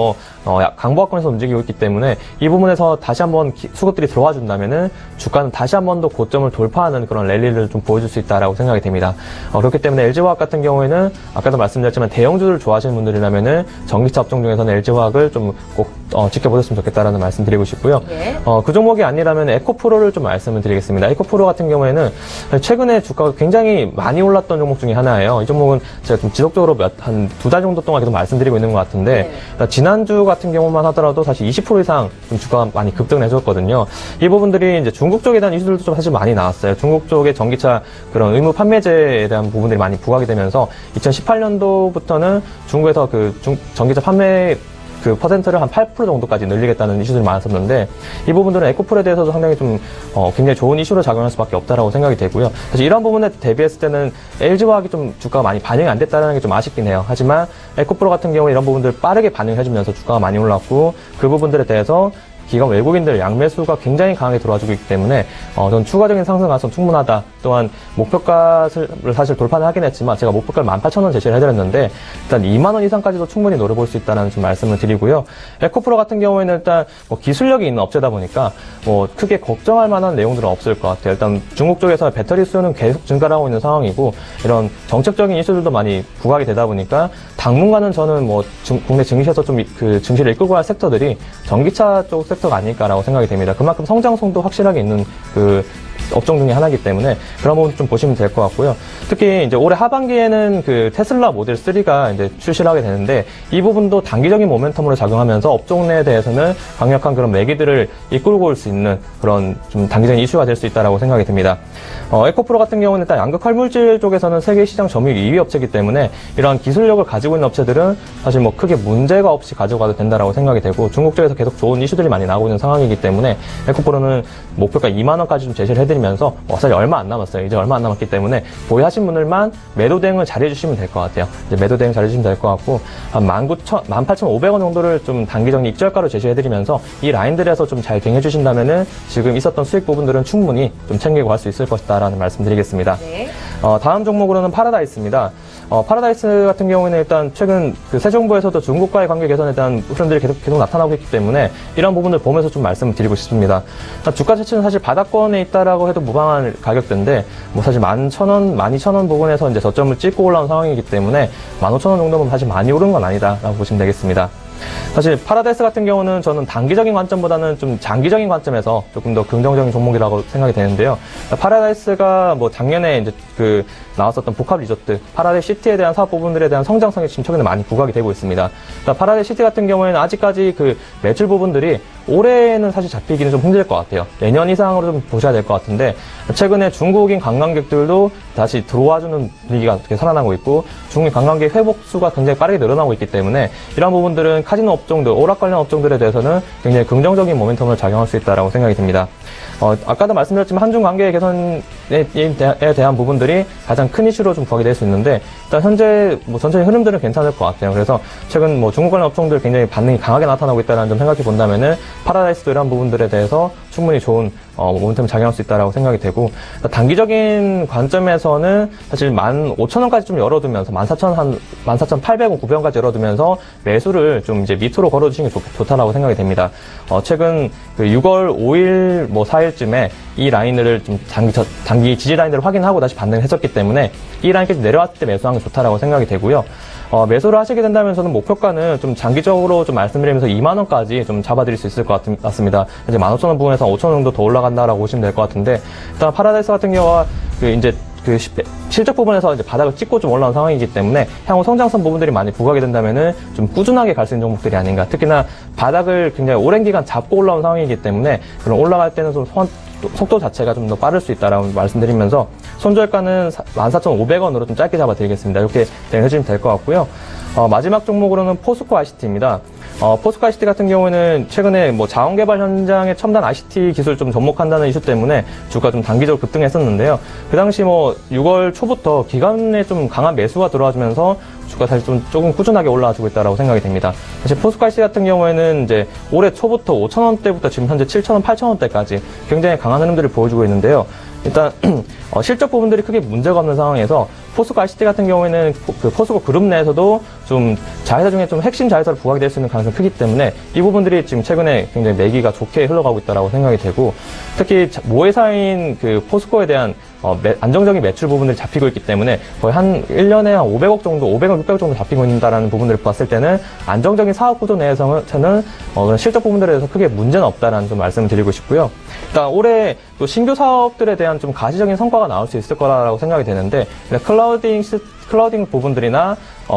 강보합권에서 움직이고 있기 때문에 이 부분에서 다시 한번 수급들이 들어와 준다면은 주가는 다시 한 번 더 고점을 돌파하는 그런 랠리를 좀 보여줄 수 있다라고 생각이 됩니다. 그렇기 때문에 LG화학 같은 경우에는 아까도 말씀드렸지만 대형주를 좋아하시는 분들이라면은 전기차 업종 중에서는 LG화학을 좀 꼭 지켜보셨으면 좋겠다라는 말씀 드리고 싶고요. 예. 그 종목이 아니라면 에코프로를 좀 말씀을 드리겠습니다. 에코프로 같은 경우에는 최근에 주가가 굉장히 많이 올랐던 종목 중에 하나예요. 이 종목은 제가 좀 지속적으로 한 2달 정도 동안 계속 말씀드리고 있는 것 같은데 지난주 같은 경우만 하더라도 사실 20% 이상 좀 주가가 많이 급등을 해줬거든요. 이 부분들이 이제 중국 쪽에 대한 이슈들도 좀 사실 많이 나왔어요. 중국 쪽의 전기차 그런 의무 판매제에 대한 부분들이 많이 부각이 되면서 2018년도부터는 중국에서 전기차 판매 퍼센트를 한 8% 정도까지 늘리겠다는 이슈들이 많았었는데 이 부분들은 에코프로에 대해서도 상당히 좀 굉장히 좋은 이슈로 작용할 수밖에 없다라고 생각이 되고요. 사실 이런 부분에 대비했을 때는 LG화학이 좀 주가가 많이 반영이 안 됐다는 게 좀 아쉽긴 해요. 하지만 에코프로 같은 경우 이런 부분들 빠르게 반영해주면서 주가가 많이 올랐고 그 부분들에 대해서 기관 외국인들 양매수가 굉장히 강하게 들어와주고 있기 때문에 전 추가적인 상승 가능성 충분하다. 또한 목표가를 사실 돌파는 하긴 했지만 제가 목표가를 18,000원 제시를 해드렸는데 일단 2만 원 이상까지도 충분히 노려볼 수 있다는 좀 말씀을 드리고요. 에코프로 같은 경우에는 일단 기술력이 있는 업체다 보니까 크게 걱정할 만한 내용들은 없을 것 같아요. 일단 중국 쪽에서 배터리 수요는 계속 증가를 하고 있는 상황이고 이런 정책적인 이슈들도 많이 부각이 되다 보니까 당분간은 저는 국내 증시에서 좀 증시를 이끌고 갈 섹터들이 전기차 쪽 섹터가 아닐까라고 생각이 됩니다. 그만큼 성장성도 확실하게 있는 업종 중에 하나이기 때문에 그런 부분 좀 보시면 될 것 같고요. 특히 이제 올해 하반기에는 테슬라 모델 3가 이제 출시를 하게 되는데 이 부분도 단기적인 모멘텀으로 작용하면서 업종 내에 대해서는 강력한 그런 매기들을 이끌고 올 수 있는 그런 좀 단기적인 이슈가 될 수 있다라고 생각이 듭니다. 에코프로 같은 경우는 일단 양극 활물질 쪽에서는 세계 시장 점유율 2위 업체이기 때문에 이러한 기술력을 가지고 있는 업체들은 사실 크게 문제가 없이 가져가도 된다라고 생각이 되고 중국 쪽에서 계속 좋은 이슈들이 많이 나오고 있는 상황이기 때문에 에코프로는 목표가 2만 원까지 좀 제시를 해드리면서 사실 얼마 안 남았어요. 이제 얼마 안 남았기 때문에 보유하신 분들만 매도 대응을 잘해주시면 될 것 같아요. 이제 매도 대응 잘해주시면 될 것 같고 한 18,500원 정도를 좀 단기적인 익절가로 제시해드리면서 이 라인들에서 좀 잘 대응해주신다면은 지금 있었던 수익 부분들은 충분히 좀 챙기고 갈 수 있을 것이다라는 말씀드리겠습니다. 네. 다음 종목으로는 파라다이스입니다. 파라다이스 같은 경우에는 일단 최근 새 정부에서도 중국과의 관계 개선에 대한 흐름들이 계속 나타나고 있기 때문에 이런 부분을 보면서 좀 말씀을 드리고 싶습니다. 주가 자체는 사실 바닥권에 있다라고 해도 무방한 가격대인데 사실 11,000원, 12,000원 부분에서 이제 저점을 찍고 올라온 상황이기 때문에 15,000원 정도면 사실 많이 오른 건 아니다라고 보시면 되겠습니다. 사실 파라다이스 같은 경우는 저는 단기적인 관점보다는 좀 장기적인 관점에서 조금 더 긍정적인 종목이라고 생각이 되는데요. 파라다이스가 작년에 이제 나왔었던 복합 리조트, 파라다이스 시티에 대한 사업 부분들에 대한 성장성이 지금 최근에 많이 부각이 되고 있습니다. 파라다이스 시티 같은 경우에는 아직까지 매출 부분들이 올해는 사실 잡히기는 좀 힘들 것 같아요. 내년 이상으로 좀 보셔야 될 것 같은데 최근에 중국인 관광객들도 다시 들어와주는 분위기가 되게 살아나고 있고 중국인 관광객 회복수가 굉장히 빠르게 늘어나고 있기 때문에 이런 부분들은 카지노 업종들, 오락 관련 업종들에 대해서는 굉장히 긍정적인 모멘텀을 작용할 수 있다고 생각이 듭니다. 아까도 말씀드렸지만 한중 관계 개선에 대한 부분들이 가장 큰 이슈로 좀 부각이 될 수 있는데 일단 현재 전체적인 흐름들은 괜찮을 것 같아요. 그래서 최근 중국 관련 업종들 굉장히 반응이 강하게 나타나고 있다는 점 생각해 본다면은 파라다이스도 이런 부분들에 대해서 충분히 좋은 모멘텀이 작용할 수 있다라고 생각이 되고, 단기적인 관점에서는 사실 15,000원까지 좀 열어두면서 14,800원, 900원까지 열어두면서 매수를 좀 이제 밑으로 걸어주시는 게 좋다라고 생각이 됩니다. 최근 그 6월 5일, 4일쯤에 이 라인을 좀 단기 지지 라인들을 확인하고 다시 반등을 했었기 때문에 이 라인까지 내려왔을 때 매수하는 게 좋다라고 생각이 되고요. 매수를 하시게 된다면 저는 목표가는 좀 장기적으로 좀 말씀드리면서 2만원까지 좀 잡아드릴 수 있을 것 같습니다. 이제 15,000원 부분에서 5,000원 정도 더 올라간다라고 보시면 될 것 같은데, 일단 파라다이스 같은 경우가 실적 부분에서 이제 바닥을 찍고 좀 올라온 상황이기 때문에 향후 성장성 부분들이 많이 부각이 된다면은 좀 꾸준하게 갈 수 있는 종목들이 아닌가. 특히나 바닥을 굉장히 오랜 기간 잡고 올라온 상황이기 때문에 그런 올라갈 때는 좀 속도 자체가 좀 더 빠를 수 있다라고 말씀드리면서 손절가는 14,500원으로 좀 짧게 잡아드리겠습니다. 이렇게 대응해주시면 될 것 같고요. 마지막 종목으로는 포스코 ICT입니다. 포스코 ICT 같은 경우에는 최근에 자원개발 현장의 첨단 ICT 기술 좀 접목한다는 이슈 때문에 주가 좀 단기적으로 급등했었는데요. 그 당시 6월 초부터 기관에 좀 강한 매수가 들어와주면서 주가 사실 조금 꾸준하게 올라와주고 있다라고 생각이 됩니다. 사실 포스코 ICT 같은 경우에는 이제 올해 초부터 5,000원대부터 지금 현재 7,000원, 8,000원대까지 굉장히 강한 흐름들을 보여주고 있는데요. 일단 실적 부분들이 크게 문제가 없는 상황에서 포스코 ICT 같은 경우에는 그 포스코 그룹 내에서도 좀 자회사 중에 좀 핵심 자회사로 부각이 될 수 있는 가능성이 크기 때문에 이 부분들이 지금 최근에 굉장히 매기가 좋게 흘러가고 있다라고 생각이 되고, 특히 모회사인 그 포스코에 대한 안정적인 매출 부분들이 잡히고 있기 때문에 거의 한 1년에 한 500억 정도, 500억, 600억 정도 잡히고 있다라는 부분들을 봤을 때는 안정적인 사업 구조 내에서는 그런 실적 부분들에 대해서 크게 문제는 없다라는 좀 말씀을 드리고 싶고요. 일단 올해 또 신규 사업들에 대한 좀 가시적인 성과가 나올 수 있을 거라고 생각이 되는데, 클라우딩 부분들이나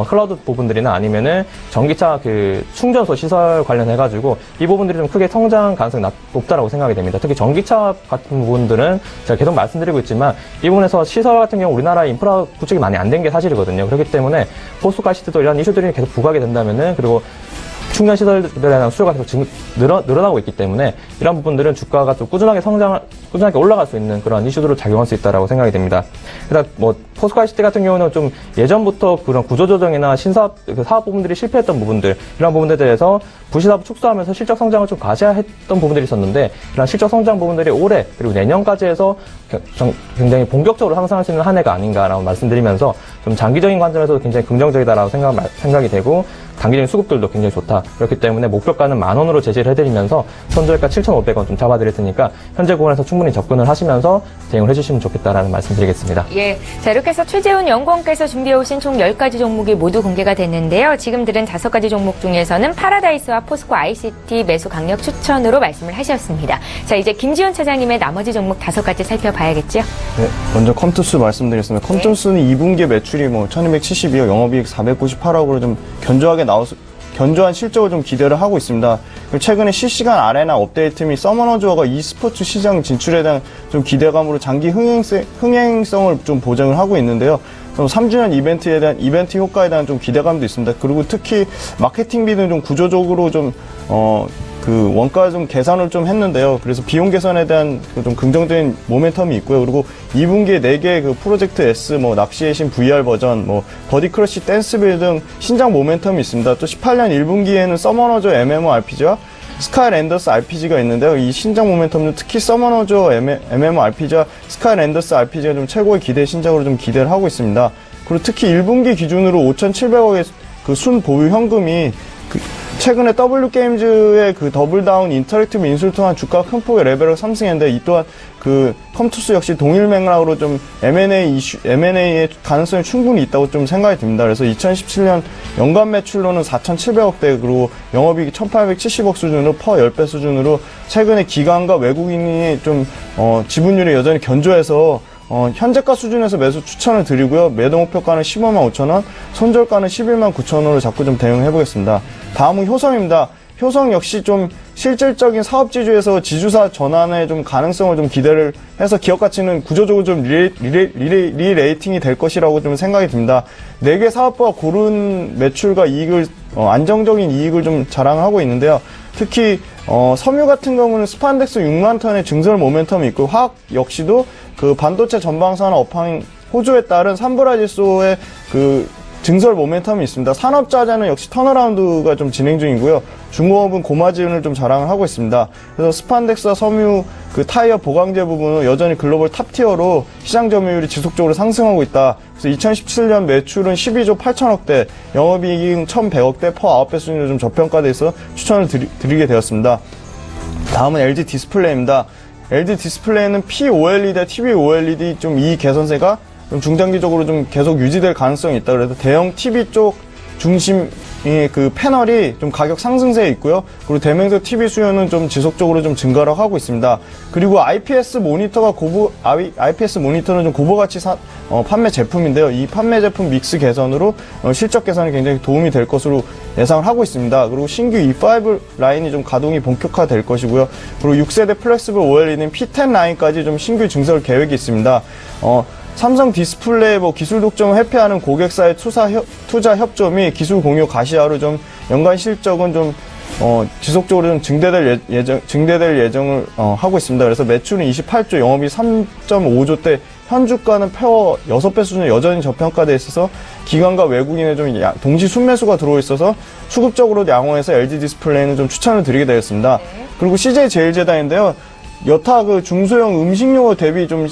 클라우드 부분들이나 아니면은 전기차 그 충전소 시설 관련해가지고 이 부분들이 좀 크게 성장 가능성이 높다라고 생각이 됩니다. 특히 전기차 같은 부분들은 제가 계속 말씀드리고 있지만 이 부분에서 시설 같은 경우 우리나라 인프라 구축이 많이 안 된 게 사실이거든요. 그렇기 때문에 포스코 ICT도 이런 이슈들이 계속 부각이 된다면은, 그리고 충전 시설들에 대한 수요가 계속 늘어나고 있기 때문에 이런 부분들은 주가가 좀 꾸준하게 올라갈 수 있는 그런 이슈들로 작용할 수 있다라고 생각이 됩니다. 일단 포스코 ICT 같은 경우는 좀 예전부터 그런 구조조정이나 신사업, 사업 부분들이 실패했던 부분들, 이런 부분들에 대해서 부실사업 축소하면서 실적 성장을 좀 과시했던 부분들이 있었는데, 이런 실적 성장 부분들이 올해 그리고 내년까지 해서 굉장히 본격적으로 상승할 수 있는 한 해가 아닌가라고 말씀드리면서 좀 장기적인 관점에서도 굉장히 긍정적이다라고 생각이 되고, 단기적인 수급들도 굉장히 좋다. 그렇기 때문에 목표가는 10,000원으로 제시를 해드리면서 손절가 7,500원 좀 잡아드릴 테니까 현재 구간에서 충분히 접근을 하시면서 대응을 해주시면 좋겠다라는 말씀드리겠습니다. 예, 자, 이렇게 해서 최재훈 연구원께서 준비해오신 총 10가지 종목이 모두 공개가 됐는데요. 지금 들은 5가지 종목 중에서는 파라다이스와 포스코 ICT 매수 강력 추천으로 말씀을 하셨습니다. 자, 이제 김지훈 차장님의 나머지 종목 5가지 살펴봐야겠죠? 네, 먼저 컴투스 말씀드리겠습니다. 컴투스는 2분기 매출이 1,272억, 영업이익 498억으로 좀 견조한 실적을 좀 기대를 하고 있습니다. 최근에 실시간 아레나 업데이트 및 서머너즈워가 e스포츠 시장 진출에 대한 좀 기대감으로 장기 흥행성을 좀 보장을 하고 있는데요. 3주년 이벤트에 대한 이벤트 효과에 대한 좀 기대감도 있습니다. 그리고 특히 마케팅비는 좀 구조적으로 그 원가 좀 계산을 좀 했는데요. 그래서 비용 개선에 대한 좀 긍정적인 모멘텀이 있고요. 그리고 2분기에 4개 그 프로젝트 S, 낚시의 신 VR 버전, 버디크러쉬 댄스빌 등 신작 모멘텀이 있습니다. 또 18년 1분기에는 서머너저 MMORPG와 스카이랜더스 RPG가 있는데요. 이 신작 모멘텀은 특히 서머너저 MMORPG와 스카이랜더스 RPG가 좀 최고의 기대 신작으로 좀 기대를 하고 있습니다. 그리고 특히 1분기 기준으로 5,700억의 그 순 보유 현금이 최근에 W게임즈의 그 더블다운 인터랙티브 인수를 통한 주가 큰 폭의 레벨을 상승했는데, 이 또한 그 컴투스 역시 동일 맥락으로 좀 M&A의 가능성이 충분히 있다고 좀 생각이 듭니다. 그래서 2017년 연간 매출로는 4,700억대, 그리고 영업이익 1,870억 수준으로 퍼 10배 수준으로 최근에 기관과 외국인이 좀 지분율이 여전히 견조해서 현재가 수준에서 매수 추천을 드리고요. 매도 목표가는 15만 5천원, 손절가는 11만 9천원으로 잡고 좀 대응해 보겠습니다. 다음은 효성입니다. 효성 역시 좀 실질적인 사업지주에서 지주사 전환의 좀 가능성을 좀 기대를 해서 기업 가치는 구조적으로 좀 리레이팅이 될 것이라고 좀 생각이 듭니다. 4개 사업부가 고른 매출과 이익을, 안정적인 이익을 좀 자랑하고 있는데요. 특히, 섬유 같은 경우는 스판덱스 6만 톤의 증설 모멘텀이 있고, 화학 역시도 그 반도체 전방산업 업황 호조에 따른 산브라질소의 그 증설 모멘텀이 있습니다. 산업자재는 역시 턴어라운드가 좀 진행 중이고요. 중공업은 고마 지원을 좀 자랑을 하고 있습니다. 그래서 스판덱스와 섬유 그 타이어 보강제 부분은 여전히 글로벌 탑티어로 시장 점유율이 지속적으로 상승하고 있다. 그래서 2017년 매출은 12조 8천억대, 영업이익은 1,100억대, 퍼 9배 수준으로 좀 저평가돼 있어 추천을 드리게 되었습니다. 다음은 LG 디스플레이입니다. LG 디스플레이는 POLED, TV OLED 좀 이 개선세가 좀 중장기적으로 좀 계속 유지될 가능성이 있다. 그래서 대형 TV 쪽 중심의 그 패널이 좀 가격 상승세에 있고요. 그리고 대명사 TV 수요는 좀 지속적으로 좀 증가를 하고 있습니다. 그리고 IPS 모니터는 좀 고부가치 판매 제품인데요. 이 판매 제품 믹스 개선으로 실적 개선에 굉장히 도움이 될 것으로 예상을 하고 있습니다. 그리고 신규 E5 라인이 좀 가동이 본격화될 것이고요. 그리고 6세대 플렉시블 OLED인 P10 라인까지 좀 신규 증설 계획이 있습니다. 삼성 디스플레이 기술 독점을 회피하는 고객사의 투자 협조 및 기술 공유 가시화로 좀 연간 실적은 좀 지속적으로 좀 증대될 예정을 하고 있습니다. 그래서 매출은 28조, 영업이 3.5조대, 현주가는 페어 6배 수준에 여전히 저평가되어 있어서 기관과 외국인의 좀 동시 순매수가 들어오 있어서 수급적으로 양호해서 LG 디스플레이는 좀 추천을 드리게 되었습니다. 그리고 CJ 제일제당인데요. 여타 그 중소형 음식료 대비 좀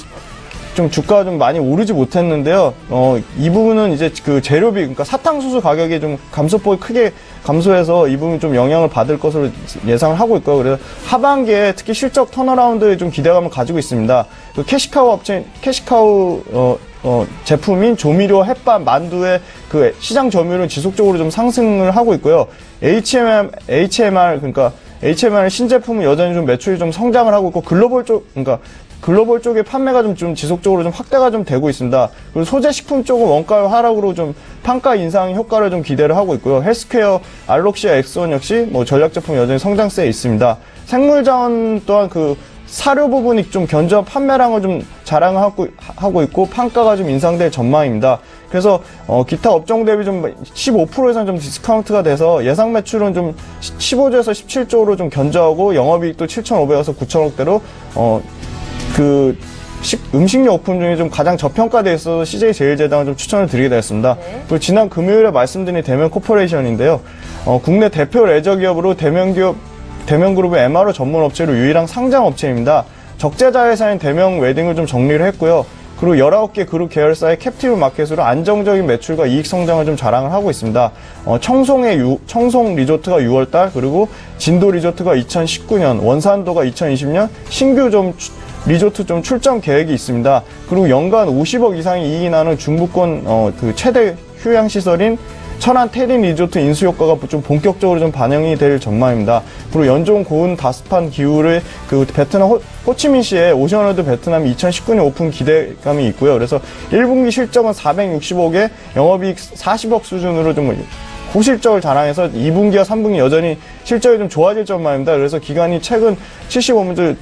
주가가 좀 많이 오르지 못했는데요. 이 부분은 이제 그 재료비, 그러니까 사탕수수 가격이 좀 감소폭이 크게 감소해서 이 부분 좀 영향을 받을 것으로 예상을 하고 있고요. 그래서 하반기에 특히 실적 턴어라운드에 좀 기대감을 가지고 있습니다. 그 캐시카우 제품인 조미료, 햇반, 만두의 그 시장 점유율은 지속적으로 좀 상승을 하고 있고요. HMR 신제품은 여전히 좀 매출이 좀 성장을 하고 있고, 글로벌 쪽의 판매가 좀 지속적으로 좀 확대가 좀 되고 있습니다. 그리고 소재 식품 쪽은 원가 하락으로 좀 판가 인상 효과를 좀 기대를 하고 있고요. 헬스케어, 알록시아, 엑소원 역시 전략 제품 여전히 성장세에 있습니다. 생물자원 또한 그 사료 부분이 좀 견조한 판매량을 좀 자랑을 하고 있고, 판가가 좀 인상될 전망입니다. 그래서 기타 업종 대비 좀 15% 이상 좀 디스카운트가 돼서 예상 매출은 좀 15조에서 17조로 좀 견조하고, 영업이익도 7,500에서 9천억대로 그 음식료 제품 중에 좀 가장 저평가되어 있어서 CJ 제일제당을 좀 추천을 드리게 되었습니다. 그리고 지난 금요일에 말씀드린 대면 코퍼레이션인데요. 국내 대표 레저 기업으로 대명그룹의 MRO 전문 업체로 유일한 상장 업체입니다. 적재자 회사인 대명 웨딩을 좀 정리를 했고요. 그리고 19개 그룹 계열사의 캡티브 마켓으로 안정적인 매출과 이익 성장을 좀 자랑을 하고 있습니다. 청송 리조트가 6월달, 그리고 진도 리조트가 2019년, 원산도가 2020년 신규 리조트 좀 출점 계획이 있습니다. 그리고 연간 50억 이상의 이익이 나는 중부권 그 최대 휴양시설인 천안 테린 리조트 인수 효과가 좀 본격적으로 좀 반영이 될 전망입니다. 그리고 연중 고온 다습한 기후를 그 베트남 호치민시의 오션월드 베트남이 2019년 오픈 기대감이 있고요. 그래서 1분기 실적은 460억에 영업이익 40억 수준으로 좀 고실적을 자랑해서 2분기와 3분기 여전히 실적이 좀 좋아질 전망입니다. 그래서 기관이 최근 75분들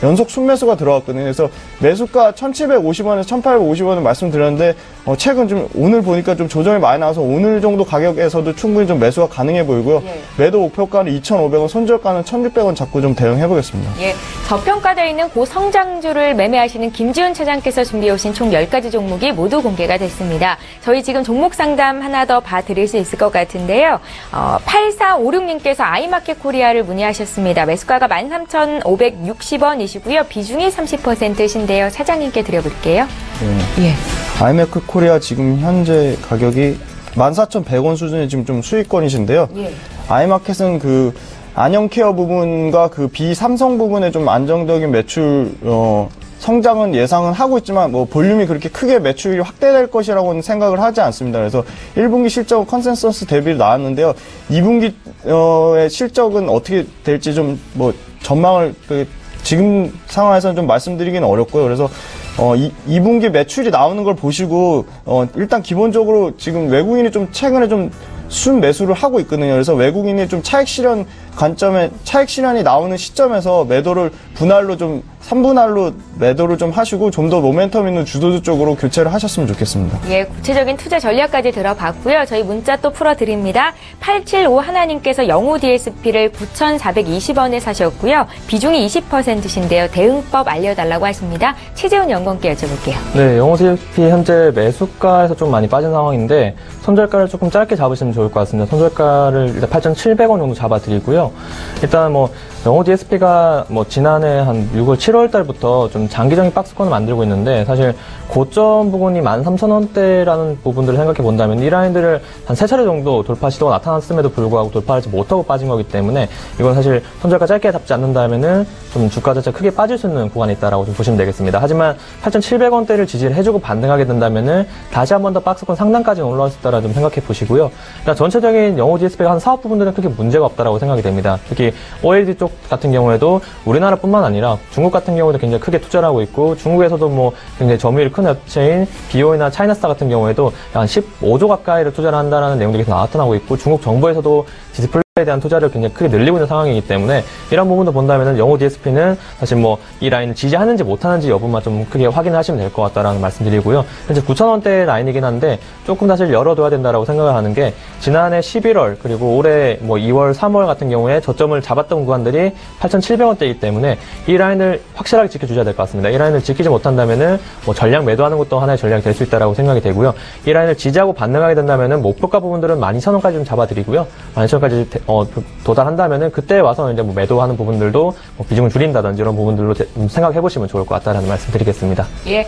연속 순매수가 들어왔거든요. 그래서 매수가 1,750원에서 1,850원을 말씀드렸는데 최근 좀 오늘 보니까 좀 조정이 많이 나와서 오늘 정도 가격에서도 충분히 좀 매수가 가능해 보이고요. 예. 매도 목표가는 2,500원, 손절가는 1,600원 잡고 좀 대응해 보겠습니다. 예, 저평가되어 있는 고성장주를 매매하시는 김지훈 차장께서 준비해 오신 총 10가지 종목이 모두 공개가 됐습니다. 저희 지금 종목 상담 하나 더 봐드릴 수 있을 것 같은데요. 8456님께서 아이마켓 코리아를 문의하셨습니다. 매수가가 13,560원이시고요. 비중이 30%신데요. 차장님께 드려볼게요. 네. 예. 아이마켓 코리아 지금 현재 가격이 14,100원 수준의 지금 좀 수익권이신데요. 예. 아이마켓은 그 안영케어 부분과 그 비삼성 부분에 좀 안정적인 매출 성장은 예상은 하고 있지만 볼륨이 그렇게 크게 매출이 확대될 것이라고는 생각을 하지 않습니다. 그래서 1분기 실적은 컨센서스 대비로 나왔는데요. 2분기의 실적은 어떻게 될지 좀 전망을 지금 상황에서는 좀 말씀드리기는 어렵고요. 그래서 2분기 매출이 나오는 걸 보시고 일단 기본적으로 지금 외국인이 좀 최근에 좀 순 매수를 하고 있거든요. 그래서 외국인이 좀 차익 실현이 나오는 시점에서 매도를 분할로 좀 3분할로 매도를 좀 하시고 좀 더 모멘텀 있는 주도주 쪽으로 교체를 하셨으면 좋겠습니다. 예, 구체적인 투자 전략까지 들어봤고요. 저희 문자 또 풀어드립니다. 875 하나님께서 영우 DSP를 9,420원에 사셨고요. 비중이 20%신데요. 대응법 알려달라고 하십니다. 최재훈 연구원께 여쭤볼게요. 네, 영우 DSP 현재 매수가에서 좀 많이 빠진 상황인데 손절가를 조금 짧게 잡으시면 좋을 것 같습니다. 손절가를 일단 8,700원 정도 잡아드리고요. 일단 뭐 영호 DSP가 뭐 지난해 한 6월, 7월 달부터 좀 장기적인 박스권을 만들고 있는데 사실 고점 부분이 13,000원대라는 부분들을 생각해 본다면 이 라인들을 한 3차례 정도 돌파 시도가 나타났음에도 불구하고 돌파하지 못하고 빠진 거기 때문에 이건 사실 손절가 짧게 잡지 않는다면은 좀 주가 자체가 크게 빠질 수 있는 구간이 있다라고 좀 보시면 되겠습니다. 하지만 8,700원대를 지지를 해주고 반등하게 된다면은 다시 한 번 더 박스권 상단까지는 올라올 수 있다라 좀 생각해 보시고요. 일단 전체적인 영호 DSP가 한 사업 부분들은 크게 문제가 없다라고 생각이 됩니다. 특히 OLED 쪽 같은 경우에도 우리나라뿐만 아니라 중국 같은 경우도 굉장히 크게 투자를 하고 있고 중국에서도 뭐 굉장히 점유율이 큰 업체인 BOE나 차이나스타 같은 경우에도 한 15조 가까이를 투자를 한다는 내용들이 계속 나타나고 있고 중국 정부에서도 디스플레이에 대한 투자를 굉장히 크게 늘리고 있는 상황이기 때문에 이런 부분도 본다면은 영호 DSP는 사실 뭐 이 라인을 지지하는지 못하는지 여부만 좀 크게 확인을 하시면 될 것 같다라는 말씀드리고요. 현재 9,000원대 라인이긴 한데 조금 사실 열어둬야 된다라고 생각을 하는 게 지난해 11월 그리고 올해 뭐 2월, 3월 같은 경우에 저점을 잡았던 구간들이 8,700원대이기 때문에 이 라인을 확실하게 지켜주셔야 될 것 같습니다. 이 라인을 지키지 못한다면은 뭐 전략 매도하는 것도 하나의 전략이 될 수 있다라고 생각이 되고요. 이 라인을 지지하고 반등하게 된다면은 목표가 부분들은 12,000원까지 좀 잡아드리고요. 12,000원까지 도달한다면은 그때 와서 이제 뭐 매도하는 부분들도 뭐 비중을 줄인다든지 이런 부분들로 생각해 보시면 좋을 것 같다라는 말씀 드리겠습니다. 예.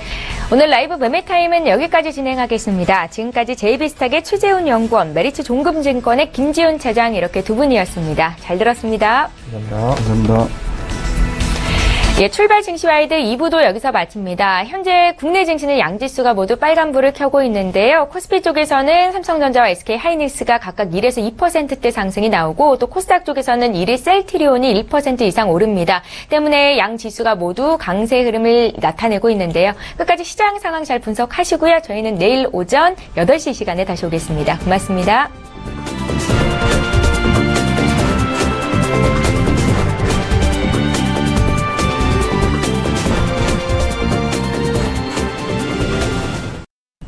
오늘 라이브 매매 타임은 여기까지 진행하겠습니다. 지금까지 JB스탁의 최재훈 연구원, 메리츠 종금증권의 김지훈 차장 이렇게 두 분이었습니다. 잘 들었습니다. 감사합니다. 예, 출발 증시와이드 2부도 여기서 마칩니다. 현재 국내 증시는 양지수가 모두 빨간불을 켜고 있는데요. 코스피 쪽에서는 삼성전자와 SK하이닉스가 각각 1에서 2%대 상승이 나오고 또 코스닥 쪽에서는 1위 셀트리온이 1% 이상 오릅니다. 때문에 양지수가 모두 강세 흐름을 나타내고 있는데요. 끝까지 시장 상황 잘 분석하시고요. 저희는 내일 오전 8시 시간에 다시 오겠습니다. 고맙습니다.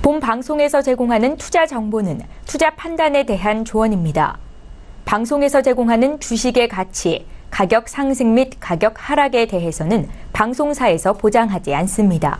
본 방송에서 제공하는 투자 정보는 투자 판단에 대한 조언입니다. 방송에서 제공하는 주식의 가치, 가격 상승 및 가격 하락에 대해서는 방송사에서 보장하지 않습니다.